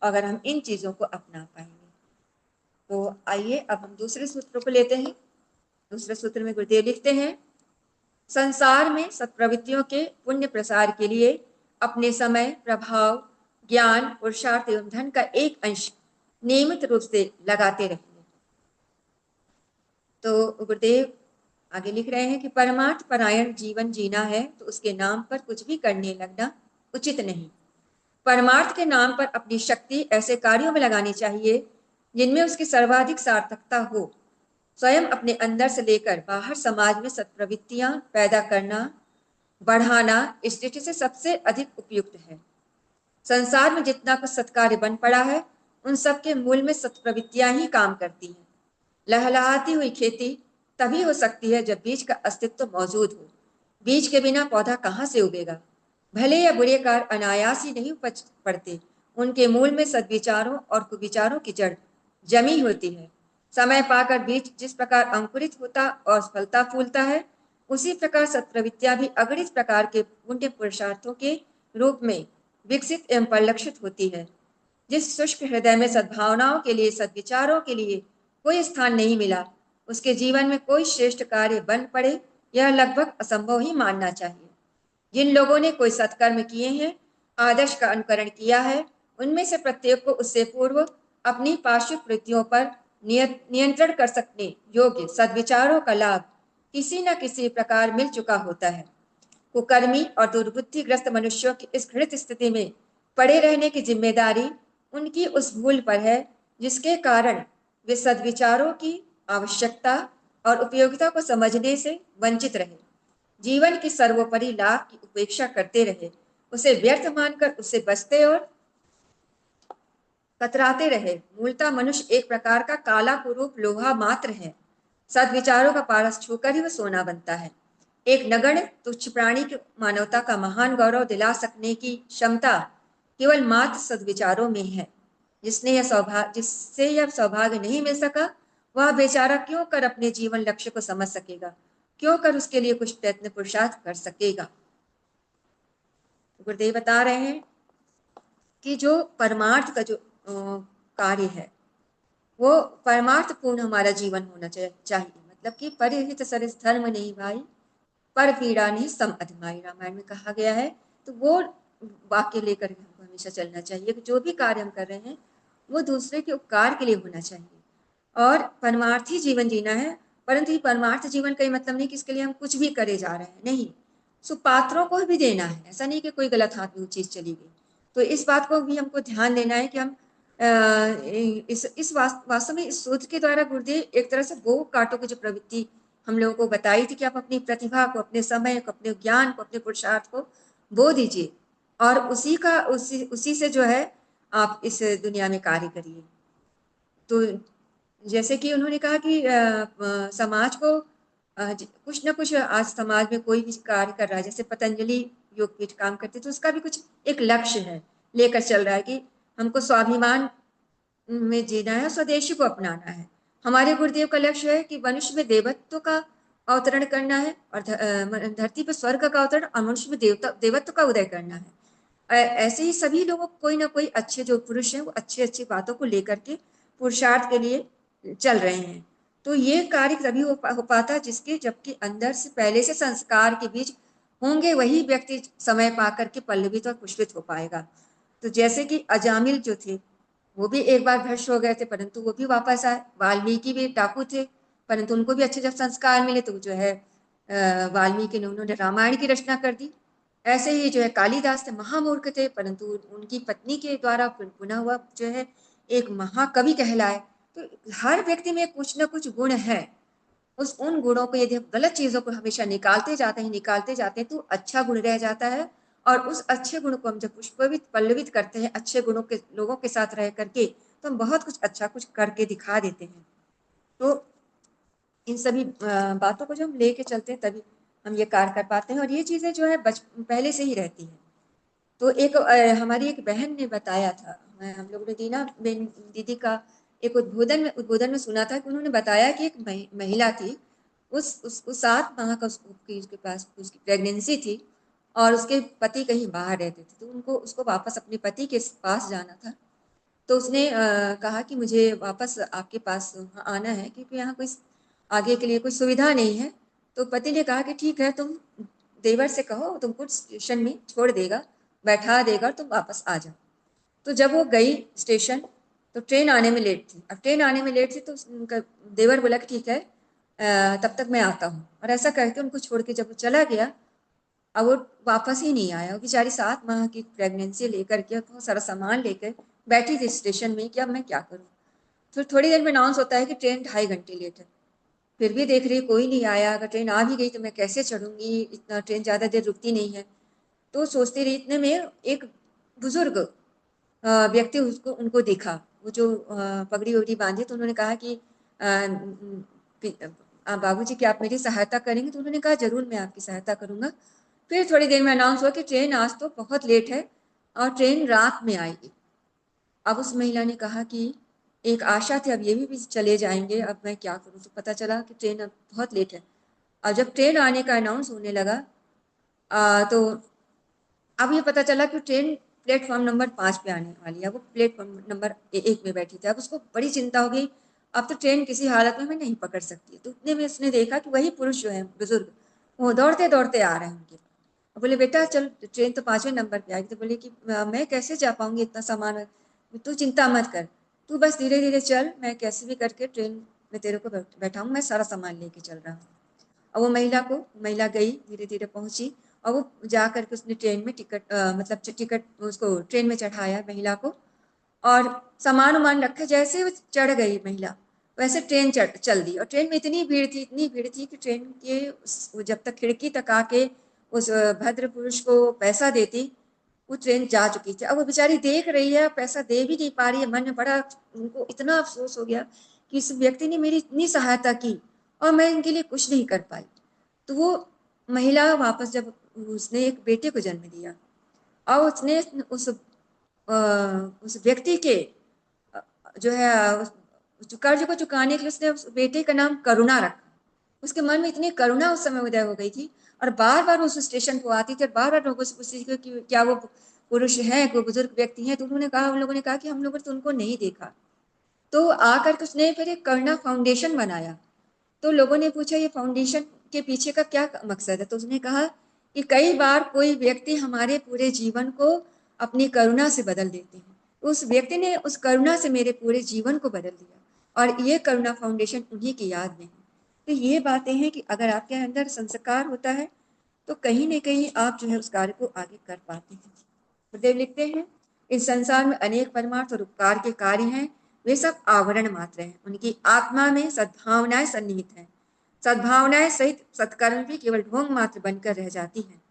अगर हम इन चीजों को अपना पाएंगे। तो आइए अब हम दूसरे सूत्र को लेते हैं। दूसरे सूत्र में गुरुदेव लिखते हैं, संसार में सत्प्रवृत्तियों के पुण्य प्रसार के लिए अपने समय, प्रभाव, ज्ञान, पुरुषार्थ एवं धन का एक अंश नियमित रूप से लगाते रहिए। तो गुरुदेव आगे लिख रहे हैं कि परमार्थ परायण जीवन जीना है तो उसके नाम पर कुछ भी करने लगना उचित नहीं। परमार्थ के नाम पर अपनी शक्ति ऐसे कार्यों में लगानी चाहिए जिनमें उसकी सर्वाधिक सार्थकता हो। स्वयं अपने अंदर से लेकर बाहर समाज में सत्प्रवृत्तियां पैदा करना, बढ़ाना इस दृष्टि से सबसे अधिक उपयुक्त है। संसार में जितना कुछ सत्कार्य बन पड़ा है, उन सब के मूल में सत्प्रवृत्तियां ही काम करती हैं। लहलहाती हुई खेती तभी हो सकती है जब बीज का अस्तित्व मौजूद हो। बीज के बिना पौधा कहाँ से उगेगा? भले या बुरे कार्य अनायास ही नहीं उपज पड़ते, उनके मूल में सद्विचारों और कुविचारों की जड़ जमी होती है। समय पाकर बीज जिस प्रकार अंकुरित होता और फलता फूलता है, उसी प्रकार सत्प्रवृत्तियां भी अगणित प्रकार के पुण्य पुरुषार्थों के रूप में विकसित एवं परिलक्षित होती है। जिस शुष्क हृदय में सद्भावनाओं के लिए, सद्विचारों के लिए कोई स्थान नहीं मिला, उसके जीवन में कोई श्रेष्ठ कार्य बन पड़े, यह लगभग असंभव ही मानना चाहिए। जिन लोगों ने कोई सत्कर्म किए हैं, आदर्श का अनुकरण किया है, उनमें से प्रत्येक को उससे पूर्व अपनी पार्श्विक वृत्तियों पर नियंत्रण कर सकने योग्य सद्विचारों का लाभ किसी न किसी प्रकार मिल चुका होता है। कुकर्मी और दुर्बुद्धिग्रस्त मनुष्यों की इस घृणित स्थिति में पड़े रहने की जिम्मेदारी उनकी उस भूल पर है जिसके कारण वे सद्विचारों की आवश्यकता और उपयोगिता को समझने से वंचित रहे, जीवन की सर्वोपरि लाभ की उपेक्षा करते रहे, उसे व्यर्थ मानकर उससे बचते और कतराते रहे। मूलतः मनुष्य एक प्रकार का काला कुरूप लोहा मात्र है। सद्विचारों का पारस छूकर ही वह सोना बनता है। एक नगण्य तुच्छ प्राणी की मानवता का महान गौरव दिला सकने की क्षमता केवल मात्र सद्विचारों में है। जिससे यह सौभाग्य नहीं मिल सका, वह बेचारा क्यों कर अपने जीवन लक्ष्य को समझ सकेगा, क्यों कर उसके लिए कुछ प्रयत्न पुरुषार्थ कर सकेगा। गुरुदेव बता रहे हैं कि जो परमार्थ का जो कार्य है वो परमार्थ पूर्ण हमारा जीवन होना चाहिए। मतलब कि परिहित सरिस धर्म नहीं भाई, पर पीड़ा नहीं सम अधमाई, रामायण में कहा गया है। तो वो वाक्य लेकर हमको हमेशा चलना चाहिए कि जो भी कार्य हम कर रहे हैं वो दूसरे के उपकार के लिए होना चाहिए और परमार्थी जीवन जीना है। परंतु ये परमार्थ जीवन का मतलब नहीं कि इसके लिए हम कुछ भी करे जा रहे हैं, नहीं, सुपात्रों को भी देना है। ऐसा नहीं कि कोई गलत हाथ में वो चीज चली गई। तो इस बात को भी हमको ध्यान देना है कि हम इस वास्तव में इस शोध के द्वारा गुरुदेव एक तरह से गो काटो की जो प्रवृत्ति हम लोगों को बताई थी कि आप अपनी प्रतिभा को, अपने समय को, अपने ज्ञान को, अपने पुरुषार्थ को बो दीजिए और उसी से जो है आप इस दुनिया में कार्य करिए। तो जैसे कि उन्होंने कहा कि समाज को कुछ ना कुछ, आज समाज में कोई भी कार्य कर रहा है, जैसे पतंजलि योगपीठ काम करते तो उसका भी कुछ एक लक्ष्य है, लेकर चल रहा है कि हमको स्वाभिमान में जीना है, स्वदेशी को अपनाना है। हमारे गुरुदेव का लक्ष्य है कि मनुष्य में देवत्व का अवतरण करना है और धरती पर स्वर्ग का अवतरण और मनुष्य में देवत्व का उदय करना है। ऐसे ही सभी लोगों को कोई ना कोई अच्छे जो पुरुष हैं वो अच्छी अच्छी बातों को लेकर के पुरुषार्थ के लिए चल रहे हैं। तो ये कार्य तभी हो पाता है जिसके जबकि अंदर से पहले से संस्कार के बीज होंगे, वही व्यक्ति समय पा करके पल्लवित और पुष्पित हो पाएगा। तो जैसे कि अजामिल जो थे वो भी एक बार भ्रष्ट हो गए थे, परंतु वो भी वापस आए। वाल्मीकि भी डाकू थे, परंतु उनको भी अच्छे जब संस्कार मिले तो जो है वाल्मीकि ने उन्होंने रामायण की रचना कर दी। ऐसे ही जो है कालिदास थे, महामूर्ख थे, परंतु उनकी पत्नी के द्वारा पुनः हुआ जो है एक महाकवि कहलाए। तो हर व्यक्ति में कुछ ना कुछ गुण है। उन गुणों को यदि हम गलत चीजों को हमेशा निकालते जाते हैं तो अच्छा गुण रह जाता है और उस अच्छे गुण को हम जब पुष्पित पल्लवित करते हैं अच्छे गुणों के लोगों के साथ रह करके, तो हम बहुत कुछ अच्छा कुछ करके दिखा देते हैं। तो इन सभी बातों को जो हम लेके चलते हैं तभी हम ये कार्य कर पाते हैं और ये चीजें जो है पहले से ही रहती हैं। तो एक हमारी एक बहन ने बताया था, हम लोगों ने दीना दीदी का एक उद्बोधन में सुना था कि उन्होंने बताया कि एक महिला थी, उसको 7 माह का उसके पास उसकी प्रेगनेंसी थी और उसके पति कहीं बाहर रहते थे, तो उनको उसको वापस अपने पति के पास जाना था। तो उसने कहा कि मुझे वापस आपके पास आना है क्योंकि यहाँ कोई आगे के लिए कोई सुविधा नहीं है। तो पति ने कहा कि ठीक है, तुम देवर से कहो तुमको स्टेशन में छोड़ देगा, बैठा देगा और तुम वापस आ जाओ। तो जब वो गई स्टेशन तो ट्रेन आने में लेट थी। अब ट्रेन आने में लेट थी तो उनका देवर बोला कि ठीक है, तब तक मैं आता हूँ। और ऐसा करके उनको छोड़ के जब वो चला गया, अब वो वापस ही नहीं आया। वो बेचारी 7 माह की प्रेगनेंसी लेकर के बहुत सारा सामान लेकर बैठी थी स्टेशन में कि अब मैं क्या करूँ। फिर थोड़ी देर में अनाउंस होता है कि ट्रेन 2.5 घंटे लेट है। फिर भी देख रही कोई नहीं आया, अगर ट्रेन आ भी गई तो मैं कैसे चढ़ूंगी, इतना ट्रेन ज़्यादा देर रुकती नहीं है। तो सोचती रही, इतने में एक बुजुर्ग व्यक्ति उसको उनको दिखा, वो जो पगड़ी वगड़ी बांधी। तो उन्होंने कहा कि बाबूजी क्या आप मेरी सहायता करेंगे। तो उन्होंने कहा जरूर मैं आपकी सहायता करूंगा। फिर थोड़ी देर में अनाउंस हुआ कि ट्रेन आज तो बहुत लेट है और ट्रेन रात में आएगी। अब उस महिला ने कहा कि एक आशा थी, अब ये भी चले जाएंगे, अब मैं क्या करूं। तो पता चला कि ट्रेन अब बहुत लेट है। और जब ट्रेन आने का अनाउंस होने लगा तो अब ये पता चला कि ट्रेन प्लेटफॉर्म नंबर 5 पे आने वाली है। वो प्लेटफॉर्म नंबर 1 में बैठी थी। अब उसको बड़ी चिंता हो गई, अब तो ट्रेन किसी हालत में मैं नहीं पकड़ सकती। तो उतने में उसने देखा कि वही पुरुष जो है बुजुर्ग, वो दौड़ते दौड़ते आ रहे हैं उनके पास। बोले बेटा चल ट्रेन तो 5वें नंबर पे आएगी। तो बोले कि मैं कैसे जा पाऊंगी इतना सामान, तू चिंता मत कर, तू बस धीरे धीरे चल, मैं कैसे भी करके ट्रेन में तेरे को बैठाऊँ, मैं सारा सामान लेके चल रहा हूँ। और वो महिला गई, धीरे धीरे पहुंची, और वो जा करके उसने ट्रेन में टिकट मतलब टिकट उसको ट्रेन में चढ़ाया महिला को, और सामान वामान रखा, जैसे वो चढ़ गई महिला वैसे ट्रेन चल दी। और ट्रेन में इतनी भीड़ थी कि ट्रेन के जब तक खिड़की तक आके उस भद्र पुरुष को पैसा देती, वो ट्रेन जा चुकी थी। अब वो बेचारी देख रही है, पैसा दे भी नहीं पा रही है, मन में बड़ा उनको इतना अफसोस हो गया कि इस व्यक्ति ने मेरी इतनी सहायता की और मैं इनके लिए कुछ नहीं कर पाई। तो वो महिला वापस, जब उसने एक बेटे को जन्म दिया और उसने उस व्यक्ति के जो है कर्ज को चुकाने के लिए उसने उस बेटे का नाम करुणा रखा। उसके मन में इतनी करुणा उस समय उदय हो गई थी, और बार बार उस स्टेशन को आती थी और बार बार लोगों से पूछती थी कि क्या वो पुरुष है, कोई बुजुर्ग व्यक्ति है। तो उन्होंने कहा, उन लोगों ने कहा कि हम लोगों ने तो उनको नहीं देखा। तो आकर के उसने फिर एक करुणा फाउंडेशन बनाया। तो लोगों ने पूछा ये फाउंडेशन के पीछे का क्या मकसद है। तो उसने कहा कि कई बार कोई व्यक्ति हमारे पूरे जीवन को अपनी करुणा से बदल देते हैं, उस व्यक्ति ने उस करुणा से मेरे पूरे जीवन को बदल दिया, और ये करुणा फाउंडेशन उन्हीं की याद में है। तो ये बातें हैं कि अगर आपके अंदर संस्कार होता है तो कहीं न कहीं आप जो है उस कार्य को आगे कर पाते हैं। गुरुदेव लिखते हैं, इस संसार में अनेक परमार्थ और उपकार के कार्य हैं, वे सब आवरण मात्र हैं, उनकी आत्मा में सद्भावनाएं सन्निहित हैं। सद्भावनाएं सहित सत्कर्म भी केवल ढोंग मात्र बनकर रह जाती हैं।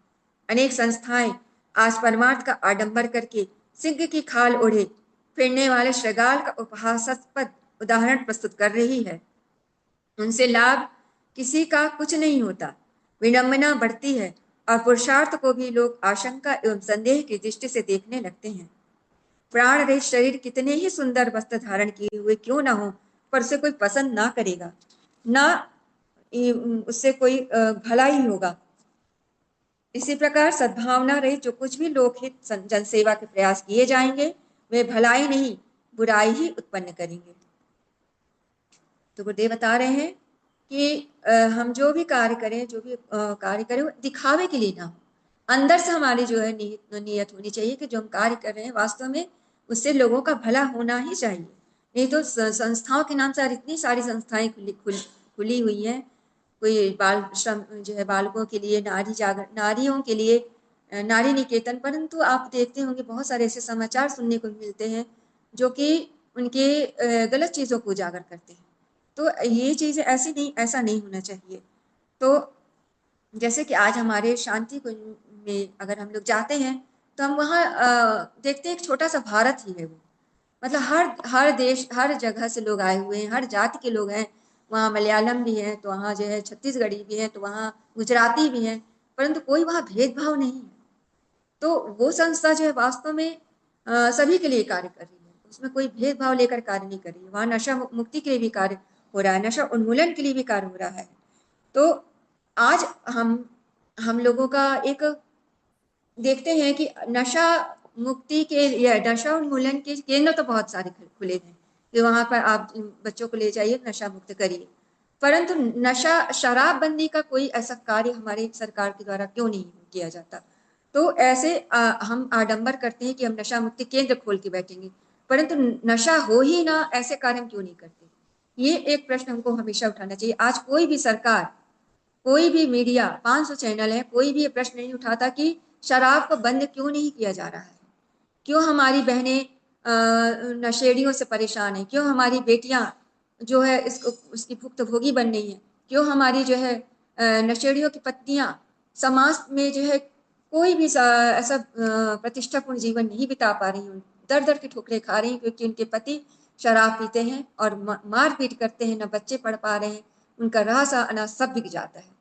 अनेक संस्थाएं आज परमार्थ का आडंबर करके सिंह की खाल ओढ़े फिरने वाले श्रृगाल का उपहासास्पद उदाहरण प्रस्तुत कर रही है। उनसे लाभ किसी का कुछ नहीं होता, विडंबना बढ़ती है, और पुरुषार्थ को भी लोग आशंका एवं संदेह की दृष्टि से देखने लगते हैं। प्राण रहित शरीर कितने ही सुंदर वस्त्र धारण किए हुए क्यों ना हो, पर उसे कोई पसंद ना करेगा, ना उससे कोई भला ही होगा। इसी प्रकार सद्भावना रहित जो कुछ भी लोकहित जनसेवा के प्रयास किए जाएंगे, वे भलाई नहीं बुराई ही उत्पन्न करेंगे। तो गुरुदेव बता रहे हैं कि हम जो भी कार्य करें, जो भी कार्य करें, वो दिखावे के लिए ना हो, अंदर से हमारी जो है नियत होनी चाहिए कि जो हम कार्य कर रहे हैं वास्तव में उससे लोगों का भला होना ही चाहिए। नहीं तो संस्थाओं के नाम से इतनी सारी संस्थाएं खुली हुई हैं, कोई बाल श्रम जो है बालकों के लिए, नारी जागर नारियों के लिए नारी निकेतन, परंतु आप देखते होंगे बहुत सारे ऐसे समाचार सुनने को मिलते हैं जो कि उनके गलत चीज़ों को उजागर करते हैं। तो ये चीज़ें ऐसा नहीं होना चाहिए। तो जैसे कि आज हमारे शांति कुंज में अगर हम लोग जाते हैं तो हम वहाँ देखते हैं एक छोटा सा भारत ही है वो, मतलब हर हर देश हर जगह से लोग आए हुए हैं, हर जाति के लोग हैं। वहाँ मलयालम भी है, तो वहाँ जो है छत्तीसगढ़ी भी है, तो वहाँ गुजराती भी हैं, परंतु कोई वहाँ भेदभाव नहीं है। तो वो संस्था जो है वास्तव में सभी के लिए कार्य कर रही है, उसमें कोई भेदभाव लेकर कार्य नहीं कर रही है। वहाँ नशा मुक्ति के लिए भी कार्य हो रहा है, नशा उन्मूलन के लिए भी कार्य हो रहा है। तो आज हम लोगों का एक देखते हैं कि नशा मुक्ति के या नशा उन्मूलन के केंद्र तो बहुत सारे खुले हैं कि वहां पर आप बच्चों को ले जाइए, नशा मुक्त करिए, परंतु नशा शराबबंदी का कोई ऐसा कार्य हमारी सरकार के द्वारा क्यों नहीं किया जाता। तो ऐसे हम आडंबर करते हैं कि हम नशा मुक्ति केंद्र खोल के बैठेंगे, परंतु नशा हो ही ना, ऐसे कार्य हम क्यों नहीं करते। ये एक प्रश्न हमको हमेशा उठाना चाहिए। आज कोई भी सरकार, कोई भी मीडिया, 500 चैनल है, कोई भी ये प्रश्न नहीं उठाता कि शराब को बंद क्यों नहीं किया जा रहा है, क्यों हमारी बहनें नशेड़ियों से परेशान है, क्यों हमारी बेटियां जो है इसको उसकी भुक्तभोगी बन रही है, क्यों हमारी जो है नशेड़ियों की पत्नियां समाज में जो है कोई भी ऐसा प्रतिष्ठापूर्ण जीवन नहीं बिता पा रही हूँ, दर दर की ठोकरें खा रही हैं क्योंकि उनके पति शराब पीते हैं और मार पीट करते हैं, न बच्चे पढ़ पा रहे हैं, उनका रहा सा अनाज सब बिक जाता है।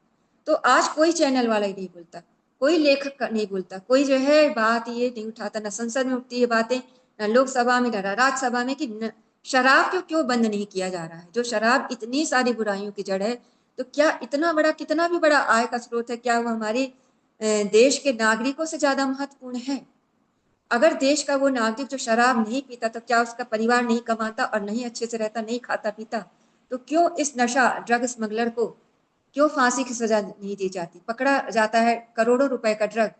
तो आज कोई चैनल वाला ही नहीं बोलता, कोई लेखक नहीं बोलता, कोई जो है बात ये नहीं उठाता, न संसद में उठती है बातें, न लोकसभा में, न राज्यसभा में, कि शराब को क्यों बंद नहीं किया जा रहा है। जो शराब इतनी सारी बुराइयों की जड़ है, तो क्या इतना बड़ा, कितना भी बड़ा आय का स्रोत है, क्या वो हमारे देश के नागरिकों से ज्यादा महत्वपूर्ण है। अगर देश का वो नागरिक जो शराब नहीं पीता तो क्या उसका परिवार नहीं कमाता और नहीं अच्छे से रहता, नहीं खाता पीता। तो क्यों इस नशा ड्रग स्मगलर को क्यों फांसी की सजा नहीं दी जाती? पकड़ा जाता है करोड़ों रुपए का ड्रग,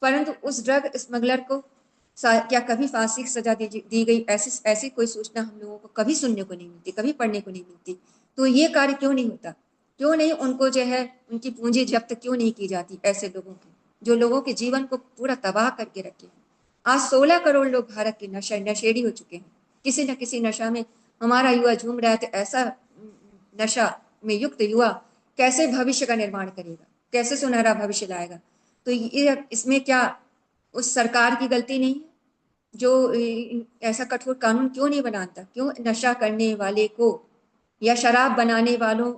परंतु उस ड्रग स्मगलर को क्या कभी फांसी की सजा दी गई? ऐसी ऐसी कोई सूचना हम लोगों को कभी सुनने को नहीं मिलती, कभी पढ़ने को नहीं मिलती। तो ये कार्य क्यों नहीं होता? क्यों नहीं उनको जो है उनकी पूंजी जब्त क्यों नहीं की जाती ऐसे लोगों की, जो लोगों के जीवन को पूरा तबाह करके रखे हैं? आज 16 करोड़ लोग भारत के नशेड़ी हो चुके हैं। किसी न किसी नशा में हमारा युवा झूम रहा है। तो ऐसा नशा में युक्त युवा कैसे भविष्य का निर्माण करेगा, कैसे सुनहरा भविष्य लाएगा? तो ये इसमें क्या उस सरकार की गलती नहीं है जो ऐसा कठोर कानून क्यों नहीं बनाता? क्यों नशा करने वाले को या शराब बनाने वालों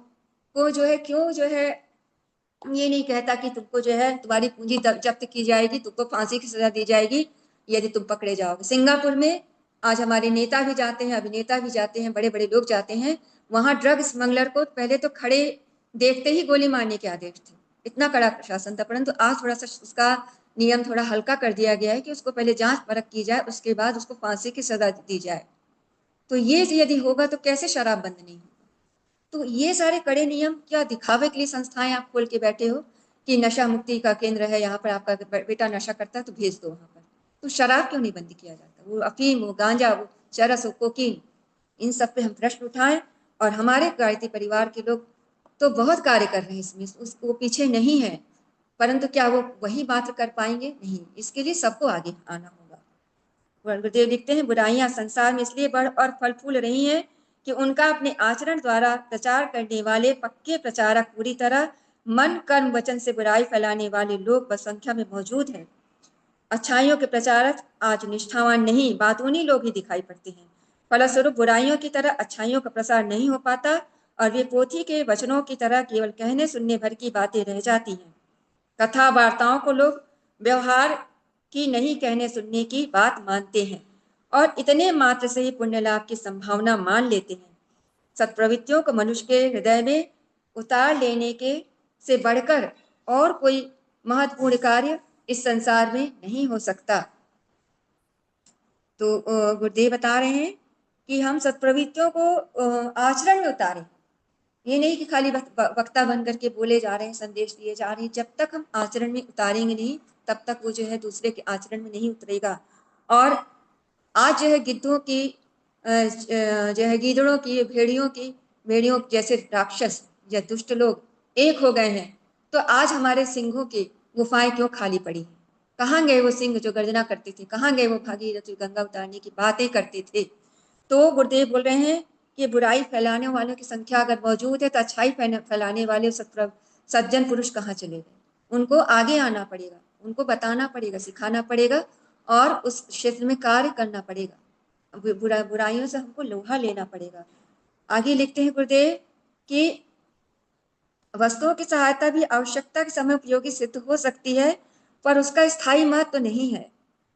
को जो है क्यों जो है ये नहीं कहता कि तुमको जो है तुम्हारी पूंजी जब्त की जाएगी, तुमको फांसी की सजा दी जाएगी यदि तुम पकड़े जाओगे? सिंगापुर में आज हमारे नेता भी जाते हैं, अभिनेता भी जाते हैं, बड़े बड़े लोग जाते हैं। वहां ड्रग स्मगलर को पहले तो खड़े देखते ही गोली मारने के आदेश थे, इतना कड़ा प्रशासन था। परंतु आज थोड़ा सा उसका नियम थोड़ा हल्का कर दिया गया है कि उसको पहले जांच परख की जाए, उसके बाद उसको फांसी की सजा दी जाए। तो ये यदि होगा तो कैसे शराब बंद नहीं होगा? तो ये सारे कड़े नियम क्या दिखावे के लिए संस्थाएं आप खोल के बैठे हो कि नशा मुक्ति का केंद्र है, यहाँ पर आपका बेटा नशा करता है तो भेज दो वहां पर? तो शराब क्यों नहीं बंद किया जाता? वो अफीम, वो गांजा, वो चरस, वो कोकीन, इन सब पे हम प्रश्न उठाएं। और हमारे गायत्री परिवार के लोग तो बहुत कार्य कर रहे हैं इसमें, उसको पीछे नहीं है, परंतु क्या वो वही बात कर पाएंगे? नहीं, इसके लिए सबको आगे आना होगा। गुरुदेव लिखते हैं, बुराइयां संसार में इसलिए बढ़ और फल फूल रही हैं कि उनका अपने आचरण द्वारा प्रचार करने वाले पक्के प्रचारक पूरी तरह मन कर्म वचन से बुराई फैलाने वाले लोग बसंख्या में मौजूद हैं। अच्छाइयों के प्रचारक आज निष्ठावान नहीं, बातूनी लोग ही दिखाई पड़ते हैं। फलस्वरूप बुराइयों की तरह अच्छाइयों का प्रसार नहीं हो पाता और वे पोथी के वचनों की तरह केवल कहने सुनने भर की बातें रह जाती हैं। कथा वार्ताओं को लोग व्यवहार की नहीं, कहने सुनने की बात मानते हैं और इतने मात्र से ही पुण्य लाभ की संभावना मान लेते हैं। सत्प्रवृत्तियों को मनुष्य के हृदय में उतार लेने के से बढ़कर और कोई महत्वपूर्ण कार्य इस संसार में नहीं हो सकता। तो गुरुदेव बता रहे हैं कि हम सत्प्रवृत्तियों को आचरण में उतारें। ये नहीं कि खाली वक्ता बन करके बोले जा रहे हैं, संदेश दिए जा रहे हैं। जब तक हम आचरण में उतारेंगे नहीं, तब तक वो जो है दूसरे के आचरण में नहीं उतरेगा। और आज जो है गिद्धों की जो है गीदड़ों की, भेड़ियों जैसे राक्षस या दुष्ट लोग एक हो गए हैं। तो आज हमारे सिंहों की गुफाएं क्यों खाली पड़ी हैं? कहाँ गए वो सिंह जो गर्जना करते थे? कहाँ गए वो भागीरथी गंगा उतारने की बातें करते थे? तो गुरुदेव बोल रहे हैं कि बुराई फैलाने वालों की संख्या अगर मौजूद है तो अच्छाई फैलाने वाले सज्जन पुरुष कहाँ चले गए? उनको आगे आना पड़ेगा, उनको बताना पड़ेगा, सिखाना पड़ेगा और उस क्षेत्र में कार्य करना पड़ेगा। बुराइयों से हमको लोहा लेना पड़ेगा। आगे लिखते हैं गुरुदेव कि वस्तुओं की सहायता भी आवश्यकता के समय उपयोगी सिद्ध हो सकती है, पर उसका स्थायी महत्व तो नहीं है।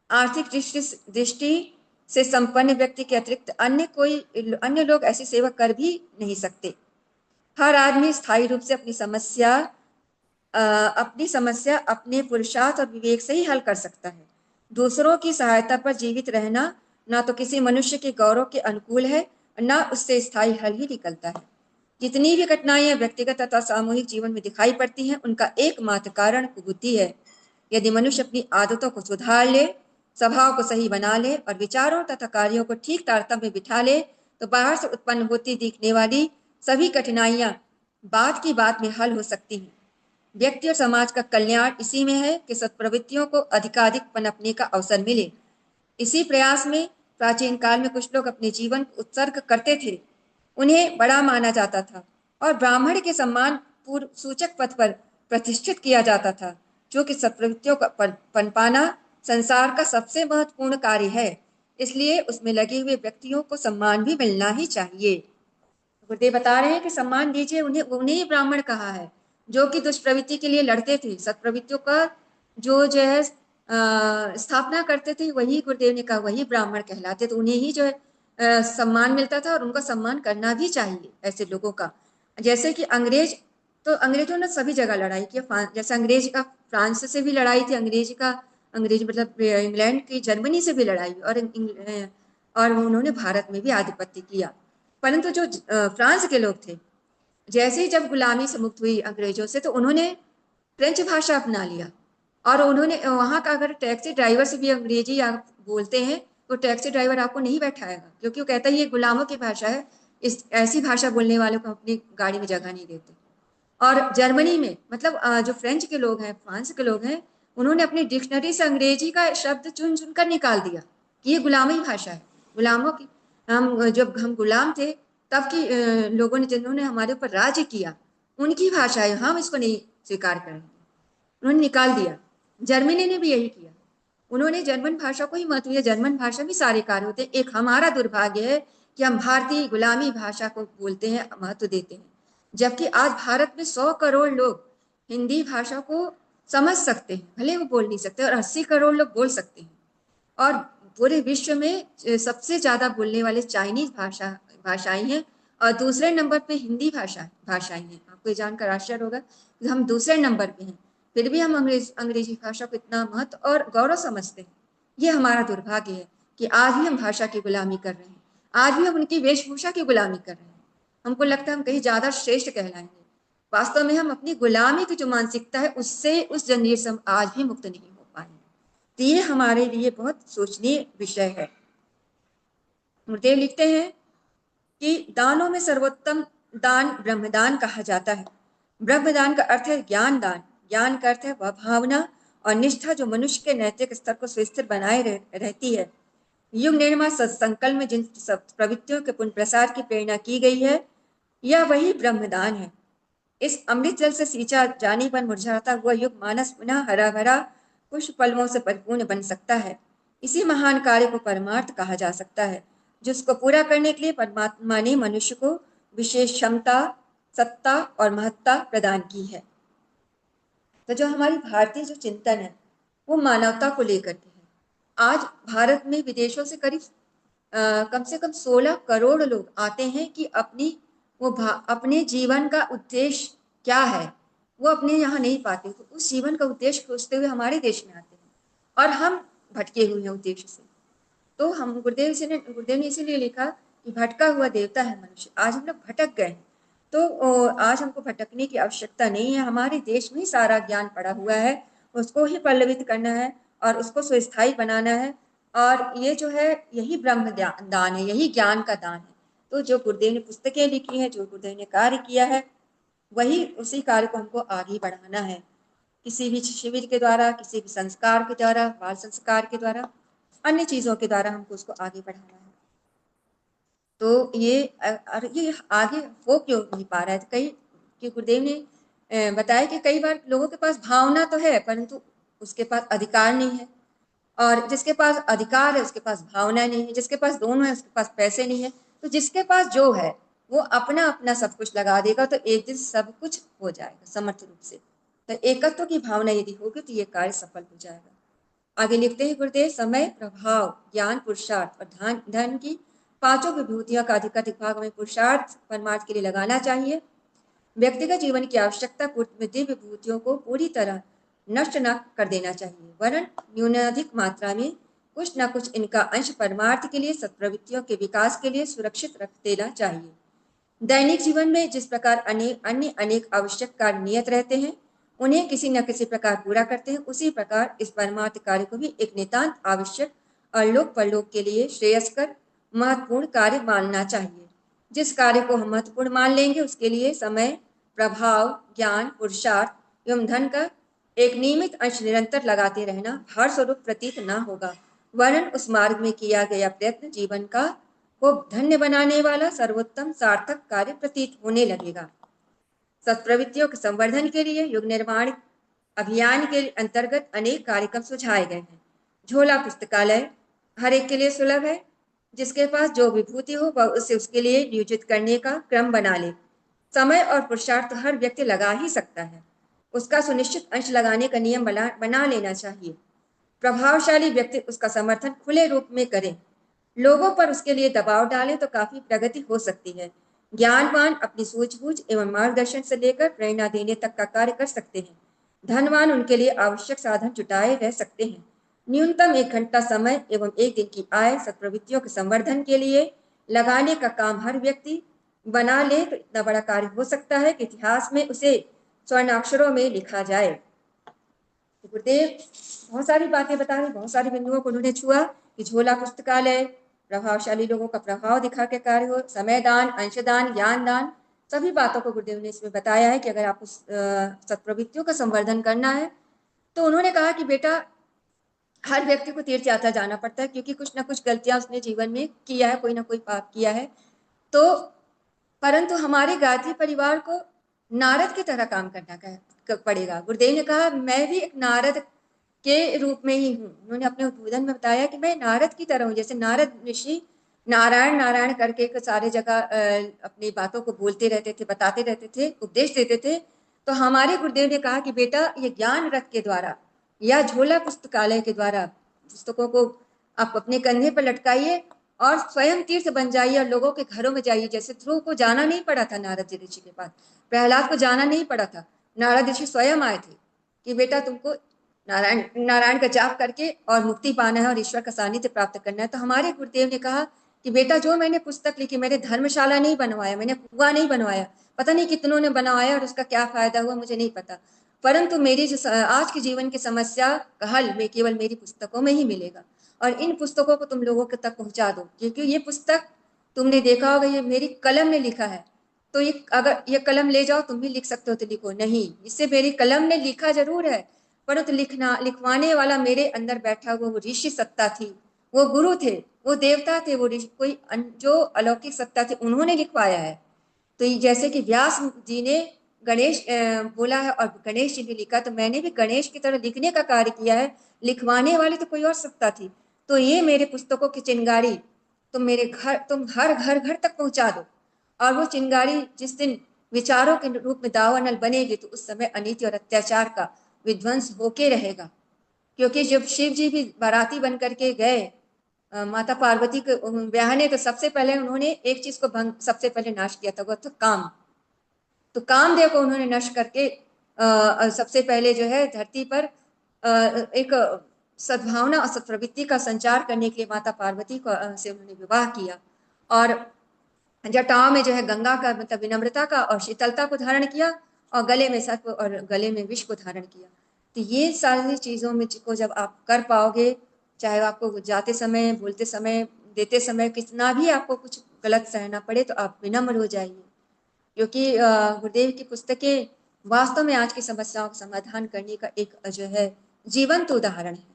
आर्थिक दृष्टि से संपन्न व्यक्ति के अतिरिक्त अन्य लोग ऐसी सेवा कर भी नहीं सकते। हर आदमी स्थायी रूप से अपनी समस्या अपने पुरुषार्थ और विवेक से ही हल कर सकता है। दूसरों की सहायता पर जीवित रहना ना तो किसी मनुष्य के गौरव के अनुकूल है, ना उससे स्थायी हल ही निकलता है। जितनी भी कठिनाइयां व्यक्तिगत तथा सामूहिक जीवन में दिखाई पड़ती हैं, उनका एकमात्र कारण कुबुद्धि है। यदि मनुष्य अपनी आदतों को सुधार ले, स्वभाव को सही बना ले और विचारों तथा कार्यों को ठीक तारतम्य में बिठा ले, तो बाहर से उत्पन्न होती दिखने वाली सभी कठिनाइयां बात की बात में हल हो सकती हैं। व्यक्ति और समाज का कल्याण इसी में है कि सत्प्रवृत्तियों को अधिकाधिक पनपने का अवसर मिले। इसी प्रयास में प्राचीन काल में कुछ लोग अपने जीवन को उत्सर्ग करते थे। उन्हें बड़ा माना जाता था और ब्राह्मण के सम्मान पूर्व सूचक पद पर प्रतिष्ठित किया जाता था, जो कि सत्प्रवृत्तियों का पनपाना संसार का सबसे महत्वपूर्ण कार्य है। इसलिए उसमें लगे हुए व्यक्तियों को सम्मान भी मिलना ही चाहिए। गुरुदेव बता रहे हैं कि सम्मान दीजिए उन्हें, उन्हें ही ब्राह्मण कहा है जो कि दुष्प्रवृत्ति के लिए लड़ते थे। सत्प्रवृत्तियों का जो है स्थापना करते थे, वही गुरुदेव ने कहा वही ब्राह्मण कहलाते। तो उन्हें ही जो है सम्मान मिलता था और उनका सम्मान करना भी चाहिए ऐसे लोगों का। जैसे कि अंग्रेजों ने सभी जगह लड़ाई की। जैसे अंग्रेज का फ्रांस से भी लड़ाई थी, अंग्रेज मतलब इंग्लैंड की, जर्मनी से भी लड़ाई और उन्होंने भारत में भी आधिपत्य किया। परंतु जो फ्रांस के लोग थे जैसे ही जब गुलामी से मुक्त हुई अंग्रेजों से, तो उन्होंने फ्रेंच भाषा अपना लिया। और उन्होंने वहाँ का, अगर टैक्सी ड्राइवर से भी अंग्रेजी आप बोलते हैं तो टैक्सी ड्राइवर आपको नहीं बैठाएगा, क्योंकि वो कहता है ये गुलामों की भाषा है, इस ऐसी भाषा बोलने वालों को अपनी गाड़ी में जगह नहीं देते। और जर्मनी में, मतलब जो फ्रेंच के लोग हैं, फ्रांस के लोग हैं, उन्होंने अपनी डिक्शनरी से अंग्रेजी का शब्द चुन चुन कर निकाल दिया कि ये गुलामी भाषा है, गुलामों की। हम जब हम गुलाम थे तब की लोगों ने, जिन्होंने हमारे ऊपर राज्य किया, उनकी भाषा है, हम इसको नहीं स्वीकार करेंगे। उन्होंने निकाल दिया। जर्मनी ने भी यही किया, उन्होंने जर्मन भाषा को ही महत्व दिया। जर्मन भाषा में सारे कार्य होते हैं। एक हमारा दुर्भाग्य है कि हम भारतीय गुलामी भाषा को बोलते हैं, महत्व देते हैं, जबकि आज भारत में 100 करोड़ लोग हिंदी भाषा को समझ सकते हैं, भले वो बोल नहीं सकते, और 80 करोड़ लोग बोल सकते हैं। और पूरे विश्व में सबसे ज्यादा बोलने वाले चाइनीज भाषाएं हैं, और दूसरे नंबर पे हिंदी भाषाएं हैं। आपको ये जानकर आश्चर्य होगा कि हम दूसरे नंबर पे हैं, फिर भी हम अंग्रेजी भाषा को इतना महत्व और गौरव समझते हैं। ये हमारा दुर्भाग्य है कि आज भी हम भाषा की गुलामी कर रहे हैं, आज भी हम उनकी वेशभूषा की गुलामी कर रहे हैं। हमको लगता है हम कहीं ज्यादा श्रेष्ठ कहलाएंगे, वास्तव में हम अपनी गुलामी की जो मानसिकता है उससे, उस जंजीर से हम आज भी मुक्त नहीं हो पाएंगे। तो ये हमारे लिए बहुत सोचनीय विषय है। गुरुदेव लिखते हैं कि दानों में सर्वोत्तम दान ब्रह्मदान कहा जाता है। ब्रह्मदान का अर्थ है ज्ञान दान। ज्ञान का अर्थ है वह भावना और निष्ठा जो मनुष्य के नैतिक स्तर को सुस्थिर बनाए रहती है। युग निर्माण सत्संकल्प में जिन सब प्रवृत्तियों के पुनः प्रसार की प्रेरणा की गई है, यह वही ब्रह्मदान है। इस अमृत जल से सींचा जाने पर मुरझाता हुआ युग मानस पुनः हरा भरा पुष्प पल्लवों से परिपूर्ण बन सकता है। इसी महान कार्य को परमार्थ कहा जा सकता है, जिसको पूरा करने के लिए परमात्मा ने मनुष्य को विशेष क्षमता, सत्ता और महत्ता प्रदान की है। तो जो हमारी भारतीय जो चिंतन है वो मानवता को लेकर के है। आज भारत में विदेशों से करीब कम से कम 16 करोड़ लोग आते हैं कि अपने जीवन का उद्देश्य क्या है वो अपने यहाँ नहीं पाते, तो उस जीवन का उद्देश्य खोजते हुए हमारे देश में आते हैं, और हम भटके हुए हैं उद्देश्य से। तो हम गुरुदेव ने इसीलिए लिखा कि भटका हुआ देवता है मनुष्य। आज हम लोग भटक गए हैं, तो आज हमको भटकने की आवश्यकता नहीं है। हमारे देश में ही सारा ज्ञान पड़ा हुआ है, उसको ही पल्लवित करना है और उसको सुस्थायी बनाना है। और ये जो है यही ब्रह्म दान है, यही ज्ञान का दान है। तो जो गुरुदेव ने पुस्तकें लिखी हैं, जो गुरुदेव ने कार्य किया है, वही उसी कार्य को हमको आगे बढ़ाना है, किसी भी शिविर के द्वारा, किसी भी संस्कार के द्वारा, बाल संस्कार के द्वारा, अन्य चीजों के द्वारा हमको उसको आगे बढ़ाना है। तो ये आगे हो क्यों नहीं पा रहा है? तो कई कि गुरुदेव ने बताया कि कई बार लोगों के पास भावना तो है, परंतु उसके पास अधिकार नहीं है। और जिसके पास अधिकार है उसके पास भावना नहीं है, जिसके पास दोनों है उसके पास पैसे नहीं है। तो जिसके पास जो है वो अपना अपना सब कुछ लगा देगा, तो एक दिन सब कुछ हो जाएगा समर्थ रूप से। तो एकत्व की भावना यदि होगी तो ये कार्य सफल हो जाएगा। आगे लिखते हैं गुरुदेव, समय, प्रभाव, ज्ञान, पुरुषार्थ और धन धन की पांचों विभूतियों का अधिकाधिक भाग में पुरुषार्थ परमार्थ के लिए लगाना चाहिए। व्यक्तिगत जीवन की आवश्यकता पूर्ति दिव्य विभूतियों को पूरी तरह नष्ट न कर देना चाहिए, वरन न्यूनाधिक मात्रा में कुछ न कुछ इनका अंश परमार्थ के लिए, सत्प्रवृत्तियों के विकास के लिए सुरक्षित रख देना चाहिए। दैनिक जीवन में जिस प्रकार अनेक आवश्यक कार्य नियत रहते हैं, उन्हें किसी न किसी प्रकार पूरा करते हैं, उसी प्रकार इस परमार्थ कार्य को भी एक नितांत आवश्यक और लोक परलोक के लिए श्रेयस्कर महत्वपूर्ण कार्य मानना चाहिए। जिस कार्य को हम महत्वपूर्ण मान लेंगे उसके लिए समय, प्रभाव, ज्ञान, पुरुषार्थ एवं धन का एक नियमित अंश निरंतर लगाते रहना भार स्वरूप प्रतीत न होगा, वरन उस मार्ग में किया गया प्रयत्न जीवन का को धन्य बनाने वाला सर्वोत्तम सार्थक कार्य प्रतीत होने लगेगा। सत्प्रवृत्तियों के संवर्धन के लिए युग निर्माण अभियान के अंतर्गत अनेक कार्यक्रम सुझाए गए हैं। झोला पुस्तकालय हर एक के लिए सुलभ है, जिसके पास जो विभूति हो वह उसे उसके लिए नियोजित करने का क्रम बना ले। समय और पुरुषार्थ हर व्यक्ति लगा ही सकता है, उसका सुनिश्चित अंश लगाने का नियम बना लेना चाहिए। प्रभावशाली व्यक्ति उसका समर्थन खुले रूप में करे, लोगों पर उसके लिए दबाव डालें तो काफी प्रगति हो सकती है। ज्ञानवान अपनी सूझबूझ एवं मार्गदर्शन से लेकर प्रेरणा देने तक का कार्य कर सकते हैं। धनवान उनके लिए आवश्यक साधन जुटाए रह सकते हैं। न्यूनतम 1 घंटा समय एवं एक दिन की आय सत्प्रवृत्तियों के संवर्धन के लिए लगाने का काम हर व्यक्ति बना ले तो इतना बड़ा कार्य हो सकता है कि इतिहास में उसे स्वर्णाक्षरों में लिखा जाए। तो गुरुदेव बहुत सारी बातें बता रहे, बहुत सारी बिंदुओं को उन्होंने छुआ कि झोला पुस्तकालय प्रभावशाली लोगों का प्रभाव दिखा के कार्य हो, समय दान, अंशदान, ज्ञान दान, सभी बातों को गुरुदेव ने इसमें बताया है कि अगर आपको सत्प्रवृत्तियों का संवर्धन करना है तो उन्होंने कहा कि बेटा हर व्यक्ति को तीर्थ यात्रा जाना पड़ता है, क्योंकि कुछ ना कुछ गलतियां उसने जीवन में किया है, कोई ना कोई पाप किया है। तो परंतु हमारे गायत्री परिवार को नारद की तरह काम करना पड़ेगा। गुरुदेव ने कहा मैं भी एक नारद के रूप में ही हूँ। उन्होंने अपने उद्बोधन में बताया कि मैं नारद की तरह हूँ, जैसे नारद ऋषि नारायण नारायण करके सारे जगह अपनी बातों को बोलते रहते थे, बताते रहते थे, उपदेश देते थे। तो हमारे गुरुदेव ने कहा कि बेटा ये ज्ञान रथ के द्वारा या झोला पुस्तकालय के द्वारा पुस्तकों को आप अपने कंधे पर लटकाइए और स्वयं तीर्थ बन जाइए और लोगों के घरों में जाइए। जैसे ध्रुव को जाना नहीं पड़ा था नारद जी ऋषि के पास, प्रहलाद को जाना नहीं पड़ा था, नारद ऋषि स्वयं आए थे कि बेटा तुमको नारायण नारायण का जाप करके और मुक्ति पाना है और ईश्वर का सानिध्य प्राप्त करना है। तो हमारे गुरुदेव ने कहा कि बेटा जो मैंने पुस्तक लिखी, मैंने धर्मशाला नहीं बनवाया, मैंने कुआं नहीं बनवाया, पता नहीं कितनों ने बनवाया और उसका क्या फायदा हुआ मुझे नहीं पता, परंतु मेरी जो आज के जीवन की समस्या का हल में केवल मेरी पुस्तकों में ही मिलेगा। और इन पुस्तकों को तुम लोगों के तक पहुंचा दो, क्योंकि ये पुस्तक तुमने देखा होगा ये मेरी कलम ने लिखा है। तो ये अगर ये कलम ले जाओ तुम भी लिख सकते हो तो लिखो, नहीं इससे मेरी कलम ने लिखा जरूर है, परंतु लिखना लिखवाने वाला मेरे अंदर बैठा हुआ वो ऋषि सत्ता थी, वो गुरु थे, वो देवता थे, वो ऋषि कोई जो अलौकिक सत्ता थी, उन्होंने लिखवाया है। तो जैसे कि व्यास जी ने गणेश बोला है और गणेश जी ने लिखा, तो मैंने भी गणेश की तरह लिखने का कार्य किया है, लिखवाने वाली तो कोई और सत्ता थी। तो ये मेरे पुस्तकों की चिंगारी तुम हर घर घर तक पहुंचा दो। और वो चिंगारी जिस दिन विचारों के रूप में दावानल बनेगी तो उस समय अनीति और अत्याचार का विध्वंस होके रहेगा। क्योंकि जब शिव जी भी बाराती बन करके गए माता पार्वती को ब्याहने, तो सबसे पहले उन्होंने एक चीज को भंग सबसे पहले नाश किया था, वो था काम। तो कामदेव को उन्होंने नष्ट करके सबसे पहले जो है धरती पर एक सद्भावना और सत्प्रवृत्ति का संचार करने के लिए माता पार्वती को से उन्होंने विवाह किया और जटाओं में जो है गंगा का मतलब विनम्रता का और शीतलता को धारण किया और गले में सर्प और गले में विष को धारण किया। तो ये सारी चीजों में को जब आप कर पाओगे, चाहे आपको जाते समय, बोलते समय, देते समय कितना भी आपको कुछ गलत सहना पड़े, तो आप विनम्र हो जाइए। क्योंकि गुरुदेव की पुस्तकें वास्तव में आज की समस्याओं का समाधान करने का एक जो है जीवंत उदाहरण है।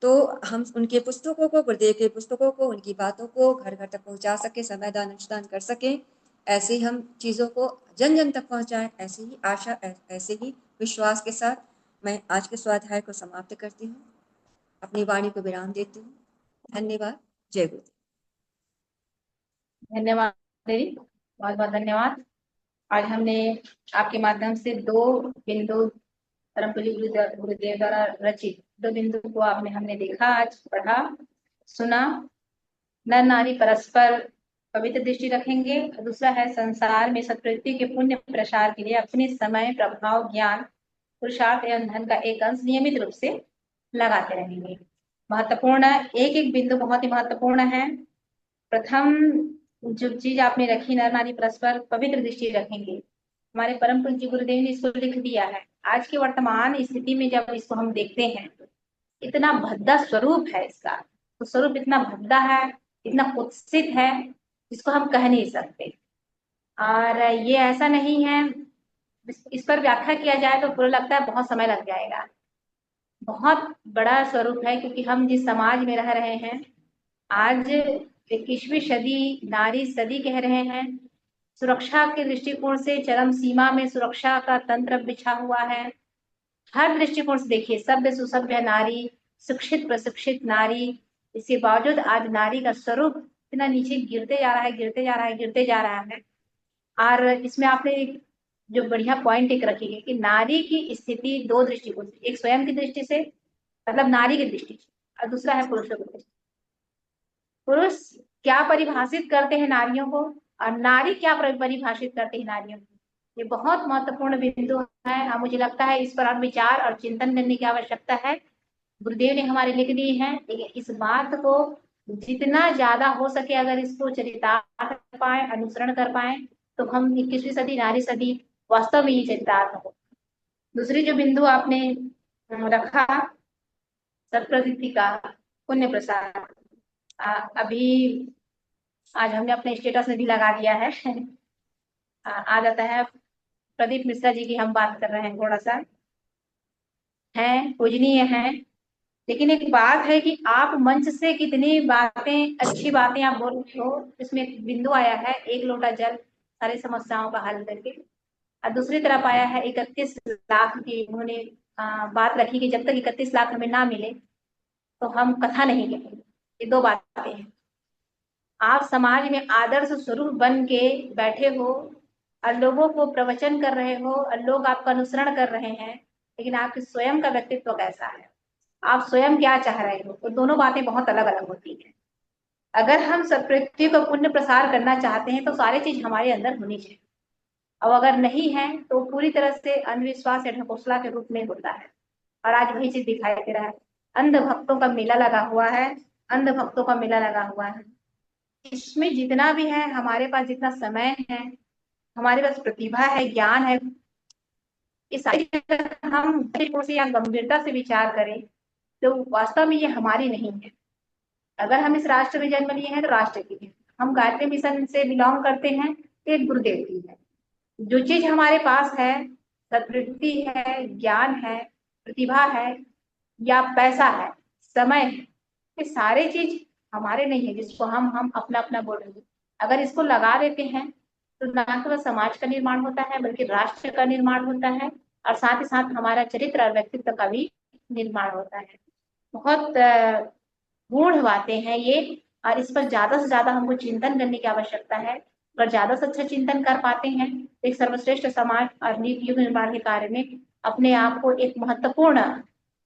तो हम उनके पुस्तकों को, गुरुदेव के पुस्तकों को, उनकी बातों को घर घर तक पहुंचा सके, समयदान अनुष्ठान कर सके, ऐसे ही हम चीजों को जन जन तक पहुंचाएं। ऐसी ही आशा, ऐसे ही विश्वास के साथ मैं आज के स्वाध्याय को समाप्त करती हूँ, अपनी वाणी को विराम देती हूँ। धन्यवाद। जय गुरुदेव। धन्यवाद देवी, बहुत बहुत धन्यवाद। आज हमने आपके माध्यम से दो बिंदु, परम पूज्य गुरुदेव द्वारा रचित दो बिंदु को आपने हमने देखा, आज पढ़ा, सुना। नर नारी परस्पर पवित्र दृष्टि रखेंगे। दूसरा है संसार में सत्प्रवृत्ति के पुण्य प्रसार के लिए अपने समय, प्रभाव, ज्ञान, पुरुषार्थ एवं धन का एक अंश नियमित रूप से लगाते रहेंगे। महत्वपूर्ण एक एक बिंदु बहुत ही महत्वपूर्ण है। प्रथम जो चीज आपने रखी, नर नारी परस्पर पवित्र दृष्टि रखेंगे, हमारे परम पूज्य गुरुदेव ने इसको लिख दिया है। आज के वर्तमान स्थिति में जब इसको हम देखते हैं, इतना भद्दा स्वरूप है इसका, तो स्वरूप इतना भद्दा है, इतना कुत्सित है, जिसको हम कह नहीं सकते। और ये ऐसा नहीं है, इस पर व्याख्या किया जाए तो पूरा लगता है बहुत समय लग जाएगा। बहुत बड़ा स्वरूप है, क्योंकि हम जिस समाज में रह रहे हैं आज, 21वीं सदी नारी सदी कह रहे हैं। सुरक्षा के दृष्टिकोण से चरम सीमा में सुरक्षा का तंत्र बिछा हुआ है। हर दृष्टिकोण से देखिए, सभ्य सुसभ्य नारी, शिक्षित प्रशिक्षित नारी, इसके बावजूद आज नारी का स्वरूप इतना नीचे गिरते जा रहा है, गिरते जा रहा है, गिरते जा रहा है। और इसमें आपने जो बढ़िया पॉइंट एक रखी है कि नारी की स्थिति दो दृष्टिकोण से, एक स्वयं की दृष्टि से, मतलब नारी की दृष्टि से, और दूसरा है पुरुषों की दृष्टि। पुरुष क्या परिभाषित करते हैं नारियों को, और नारी क्या परिभाषित करते हैं नारियों को, ये बहुत महत्वपूर्ण बिंदु है। और मुझे लगता है इस पर और विचार और चिंतन करने की आवश्यकता है। गुरुदेव ने हमारे लिख दी है, लेकिन इस बात को जितना ज्यादा हो सके अगर इसको चरितार्थ कर पाए, अनुसरण कर पाए, तो हम 21वीं सदी नारी सदी वास्तव में ये चरितार्थ हो। दूसरी जो बिंदु आपने रखा सत्प्रवृत्ति का पुण्य प्रसाद, अभी आज हमने अपने स्टेटस में भी लगा दिया है। आ जाता है प्रदीप मिश्रा जी की हम बात कर रहे हैं, थोड़ा सा हैं पूजनीय हैं, लेकिन एक बात है कि आप मंच से कितनी बातें अच्छी बातें आप बोल रहे हो, इसमें एक बिंदु आया है 1 लोटा जल सारी समस्याओं का हल करके, और दूसरी तरफ आया है 31 लाख की उन्होंने बात रखी कि जब तक 31 लाख हमें ना मिले तो हम कथा नहीं करेंगे। ये दो बातें हैं। आप समाज में आदर्श स्वरूप बन के बैठे हो और लोगों को प्रवचन कर रहे हो और लोग आपका अनुसरण कर रहे हैं, लेकिन आपके स्वयं का व्यक्तित्व कैसा है, आप स्वयं क्या चाह रहे हो, तो दोनों बातें बहुत अलग अलग होती हैं। अगर हम सत्प्रवृत्ति को पुण्य प्रसार करना चाहते हैं तो सारी चीज हमारे अंदर होनी चाहिए, और अगर नहीं है तो पूरी तरह से अंधविश्वास या ढकोसला के रूप में होता है, और आज वही चीज दिखाई दे रहा है। अंध भक्तों का मेला लगा हुआ है, अंध भक्तों का मेला लगा हुआ है। इसमें जितना भी है, हमारे पास जितना समय है, हमारे पास प्रतिभा है, ज्ञान है, इस सारी चीजें हम से या गंभीरता से विचार करें तो वास्तव में ये हमारी नहीं है। अगर हम इस राष्ट्र में जन्म लिए हैं तो राष्ट्र की है। हम गायत्री मिशन से बिलोंग करते हैं तो एक गुरुदेव की है। जो चीज हमारे पास है, सद्वृत्ति है, ज्ञान है, प्रतिभा है, या पैसा है, समय है, ये सारे चीज हमारे नहीं है जिसको हम अपना अपना बोल रहे हैं। अगर इसको लगा देते हैं तो ना केवल समाज का निर्माण होता है बल्कि राष्ट्र का निर्माण होता है, और साथ ही साथ हमारा चरित्र और व्यक्तित्व का भी निर्माण होता है। बहुत गूढ़ बातें हैं ये, और इस पर ज्यादा से ज्यादा हमको चिंतन करने की आवश्यकता है। अगर ज्यादा से अच्छा चिंतन कर पाते हैं तो एक सर्वश्रेष्ठ समाज और नीति युग निर्माण के कार्य में अपने आप को एक महत्वपूर्ण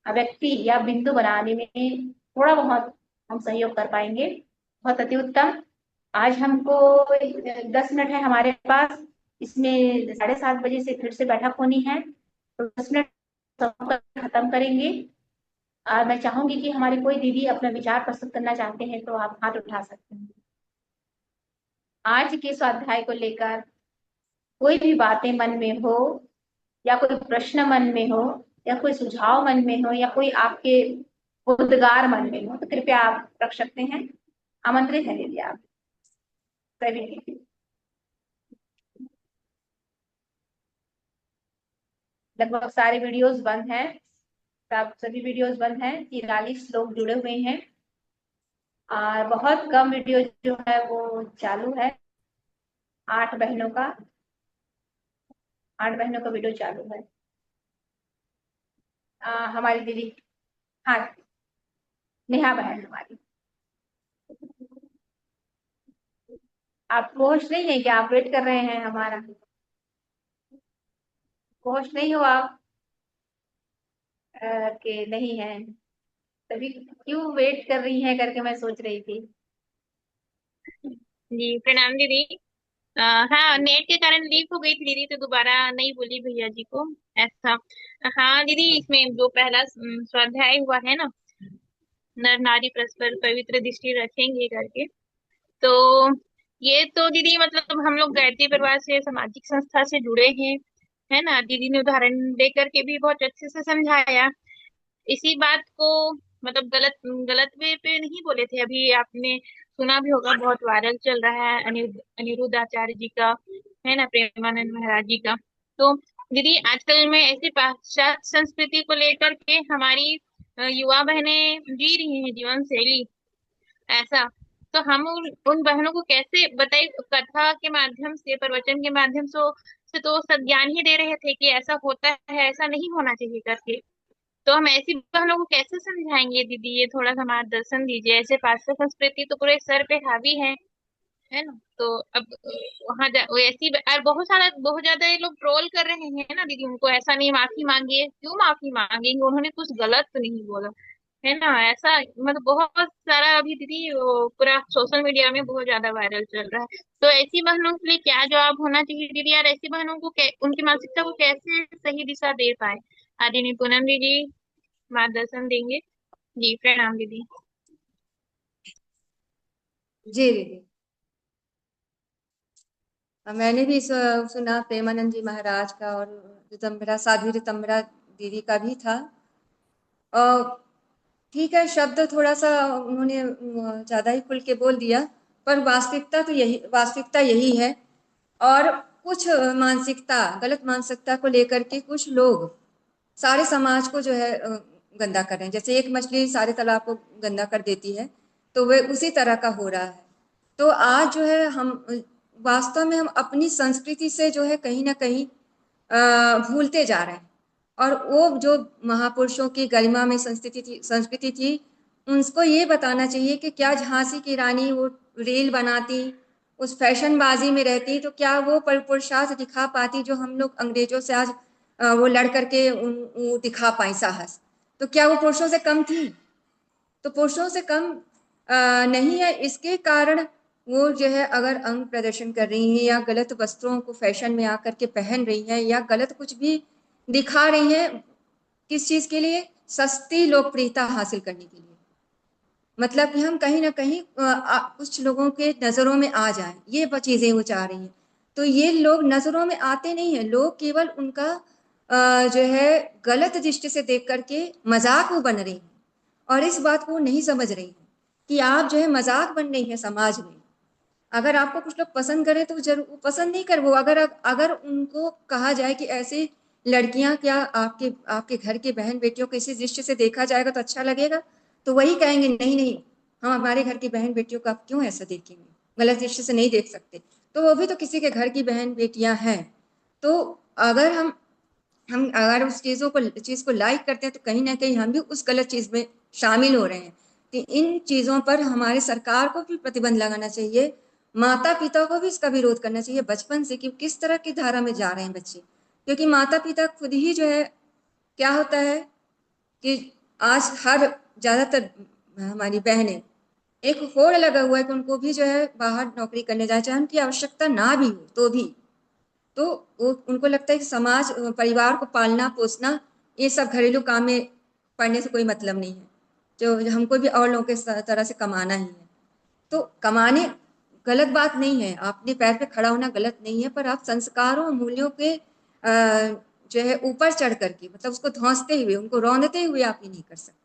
व्यक्ति या बिंदु बनाने में थोड़ा बहुत हम सहयोग कर पाएंगे। बहुत अति उत्तम। आज हमको 10 मिनट है हमारे पास, इसमें 7:30 बजे से फिर से बैठक होनी है, तो 10 मिनट खत्म करेंगे। मैं चाहूंगी कि हमारी कोई दीदी अपना विचार प्रस्तुत करना चाहते हैं तो आप हाथ उठा सकते हैं। आज के स्वाध्याय को लेकर कोई भी बातें मन में हो, या कोई प्रश्न मन में हो, या कोई सुझाव मन में हो, या कोई आपके उद्गार मन में हो, तो कृपया आप रख सकते हैं। आमंत्रित है दीदी आप सभी। लगभग सारे वीडियोस बंद हैं, सब सभी वीडियोस बंद हैं, 43 लोग जुड़े हुए हैं, और बहुत कम वीडियो जो है वो चालू है। 8 बहनों का 8 बहनों का वीडियो चालू है। हमारी दीदी, हाँ, नेहा बहन हमारी। आप होश नहीं है क्या, आप वेट कर रहे हैं हमारा? होश नहीं हो आप? कि नहीं है, तभी क्यों वेट कर रही हैं करके मैं सोच रही थी। जी प्रणाम दीदी। हाँ, नेट के कारण लीक हो गई थी दीदी, तो दोबारा नहीं बोली भैया जी को ऐसा। हाँ दीदी, इसमें जो पहला स्वाध्याय हुआ है ना, नर नारी परस्पर पवित्र दृष्टि रखेंगे करके, तो ये तो दीदी मतलब हम लोग गायत्री परिवार से सामाजिक संस्था से जुड़े हैं, है ना। दीदी ने उदाहरण दे करके भी बहुत अच्छे से समझाया। इसी बात को मतलब गलत गलत वे पे नहीं बोले थे। अभी आपने सुना भी होगा, बहुत वायरल चल रहा है अनिरुद्ध आचार्य जी का, है ना, प्रेमानंद महाराज जी का। तो दीदी आजकल में ऐसी पाश्चात्य संस्कृति को लेकर के हमारी युवा बहनें जी रही हैं जीवन शैली ऐसा। तो हम उन बहनों को कैसे बताए, कथा के माध्यम से, प्रवचन के माध्यम से तो सब ज्ञान ही दे रहे थे कि ऐसा होता है, ऐसा नहीं होना चाहिए करके। तो हम ऐसी बहनों को कैसे समझाएंगे दीदी, ये थोड़ा सा मार्गदर्शन दीजिए। ऐसे पाश्चात्य संस्कृति तो पूरे सर पे हावी है ना। तो अब वहां वो ऐसी और बहुत ज्यादा ये लोग ट्रोल कर रहे हैं ना दीदी, उनको ऐसा नहीं, माफी मांगिए। क्यों माफी मांगेंगे, उन्होंने कुछ गलत तो नहीं बोला, है ना ऐसा। मतलब बहुत सारा अभी दीदी वो पूरा सोशल मीडिया में बहुत ज्यादा वायरल चल रहा है। तो ऐसी बहनों के लिए क्या जवाब होना चाहिए दीदी, यार ऐसी बहनों को उनकी मानसिकता को कैसे सही दिशा दे पाए। आदरणीय पूनम दीदी मार्गदर्शन देंगे। जी प्रणाम दीदी। जी दीदी। मैंने भी सुना प्रेमानंद जी महाराज का, और ऋतंभरा, साध्वी ऋतंभरा दीदी का भी था। ठीक है, शब्द थोड़ा सा उन्होंने ज़्यादा ही खुल के बोल दिया, पर वास्तविकता यही है। और कुछ मानसिकता, गलत मानसिकता को लेकर के कुछ लोग सारे समाज को जो है गंदा कर रहे हैं। जैसे एक मछली सारे तालाब को गंदा कर देती है, तो वह उसी तरह का हो रहा है। तो आज जो है हम वास्तव में हम अपनी संस्कृति से जो है कहीं ना कहीं भूलते जा रहे हैं। और वो जो महापुरुषों की गरिमा में संस्कृति थी, उनको ये बताना चाहिए कि क्या झांसी की रानी वो रील बनाती, उस फैशनबाजी में रहती, तो क्या वो पुरुषार्थ दिखा पाती जो हम लोग अंग्रेजों से आज वो लड़ करके वो दिखा पाई साहस? तो क्या वो पुरुषों से कम थी? तो पुरुषों से कम नहीं है। इसके कारण वो जो है अगर अंग प्रदर्शन कर रही हैं, या गलत वस्त्रों को फैशन में आकर के पहन रही हैं, या गलत कुछ भी दिखा रही हैं, किस चीज के लिए? सस्ती लोकप्रियता हासिल करने के लिए। मतलब कि हम कहीं ना कहीं कुछ लोगों के नजरों में आ जाएं, ये चीजें वो चाह रही हैं। तो ये लोग नजरों में आते नहीं है, लोग केवल उनका जो है गलत दृष्टि से देख करके मजाक वो बन रही है। और इस बात को नहीं समझ रही है कि आप जो है मजाक बन रही है समाज में। अगर आपको कुछ लोग पसंद करें तो जरूर, वो पसंद नहीं कर, वो अगर अगर उनको कहा जाए कि ऐसी लड़कियां क्या आपके आपके घर की बहन बेटियों को इसी दृष्टि से देखा जाएगा तो अच्छा लगेगा, तो वही कहेंगे नहीं नहीं, हम हमारे घर की बहन बेटियों को आप क्यों ऐसा देखेंगे, गलत दृष्टि से नहीं देख सकते। तो वो भी तो किसी के घर की बहन बेटियां हैं। तो अगर हम अगर उस चीज को लाइक करते हैं, तो कहीं ना कहीं हम भी उस गलत चीज में शामिल हो रहे हैं। तो इन चीजों पर हमारे सरकार को भी प्रतिबंध लगाना चाहिए, माता पिता को भी इसका विरोध करना चाहिए बचपन से, कि किस तरह की धारा में जा रहे हैं बच्चे। क्योंकि माता पिता खुद ही जो है, क्या होता है कि आज हर ज्यादातर हमारी बहनें, एक होड़ लगा हुआ है कि उनको भी जो है बाहर नौकरी करने जाए, चाहे उनकी आवश्यकता ना भी हो तो भी। तो वो उनको लगता है कि समाज परिवार को पालना पोसना, ये सब घरेलू काम में पढ़ने से कोई मतलब नहीं है, जो हमको भी और लोगों के तरह से कमाना ही है। तो कमाने गलत बात नहीं है, अपने पैर पे खड़ा होना गलत नहीं है, पर आप संस्कारों और मूल्यों के जो है ऊपर चढ़ करके, मतलब उसको धौंसते हुए, उनको रौंदते हुए आप ये नहीं कर सकते।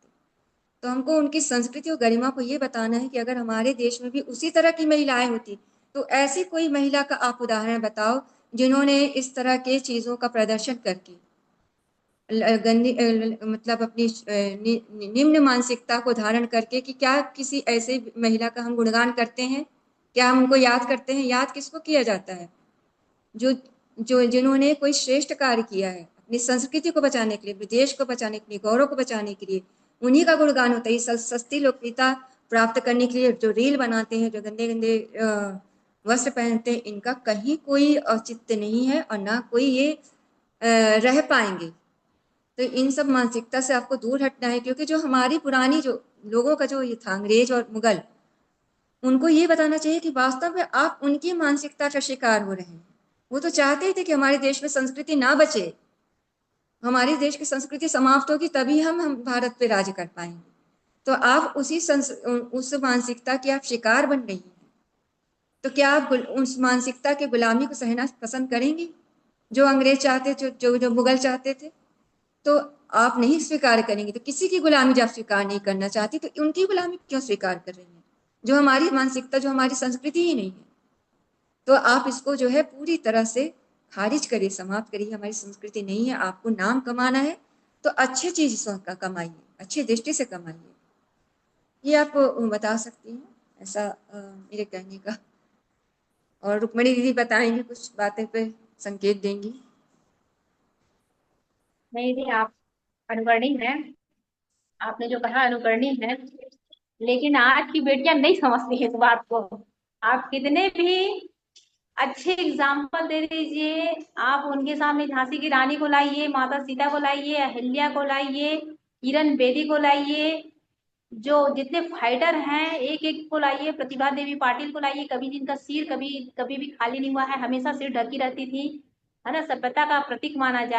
तो हमको उनकी संस्कृति और गरिमा को ये बताना है कि अगर हमारे देश में भी उसी तरह की महिलाएं होती, तो ऐसी कोई महिला का आप उदाहरण बताओ जिन्होंने इस तरह के चीजों का प्रदर्शन करके गंदी मतलब अपनी निम्न मानसिकता को धारण करके, कि क्या किसी ऐसे महिला का हम गुणगान करते हैं? क्या हम उनको याद करते हैं? याद किसको किया जाता है? जो जो जिन्होंने कोई श्रेष्ठ कार्य किया है अपनी संस्कृति को बचाने के लिए, विदेश को बचाने के लिए, गौरव को बचाने के लिए, उन्हीं का गुणगान होता है। सस्ती लोकप्रियता प्राप्त करने के लिए जो रील बनाते हैं, जो गंदे गंदे वस्त्र पहनते हैं, इनका कहीं कोई औचित्य नहीं है, और ना कोई ये रह पाएंगे। तो इन सब मानसिकता से आपको दूर हटना है, क्योंकि जो हमारी पुरानी जो लोगों का जो ये था, अंग्रेज और मुगल, उनको ये बताना चाहिए कि वास्तव में आप उनकी मानसिकता का शिकार हो रहे हैं। वो तो चाहते थे कि हमारे देश में संस्कृति ना बचे, हमारे देश की संस्कृति समाप्त होगी तभी हम भारत पे राज कर पाएंगे। तो आप उस मानसिकता की आप शिकार बन रही हैं। तो क्या आप उस मानसिकता की गुलामी को सहना पसंद करेंगी, जो अंग्रेज चाहते, जो मुगल चाहते थे? तो आप नहीं स्वीकार करेंगे। तो किसी की गुलामी जब स्वीकार नहीं करना चाहती, तो उनकी गुलामी क्यों स्वीकार कर रही है, जो हमारी मानसिकता, जो हमारी संस्कृति ही नहीं है? तो आप इसको जो है पूरी तरह से खारिज करिए, समाप्त करिए। हमारी संस्कृति नहीं है, आपको नाम कमाना है तो अच्छे चीजों का कमाइए, अच्छी दृष्टि से कमाइए। ये आप बता सकती हैं, ऐसा मेरे कहने का। और रुक्मणी दीदी बताएंगी, कुछ बातें पे संकेत देंगी। नहीं जी, आप अनुकरणीय हैं। आपने जो कहा अनुकरणीय है, लेकिन आज की बेटियां नहीं समझती इस बात को। आप कितने भी अच्छे एग्जाम्पल दे दीजिए, आप उनके सामने झांसी की रानी को लाइए, माता सीता को लाइए, अहिल्या को लाइए, किरण बेदी को लाइए, जो जितने फाइटर हैं एक एक को लाइए, प्रतिभा देवी पाटिल को लाइए, कभी जिनका सिर कभी कभी भी खाली नहीं हुआ है, हमेशा सिर ढकी रहती थी, है ना, सभ्यता का प्रतीक माना जाए।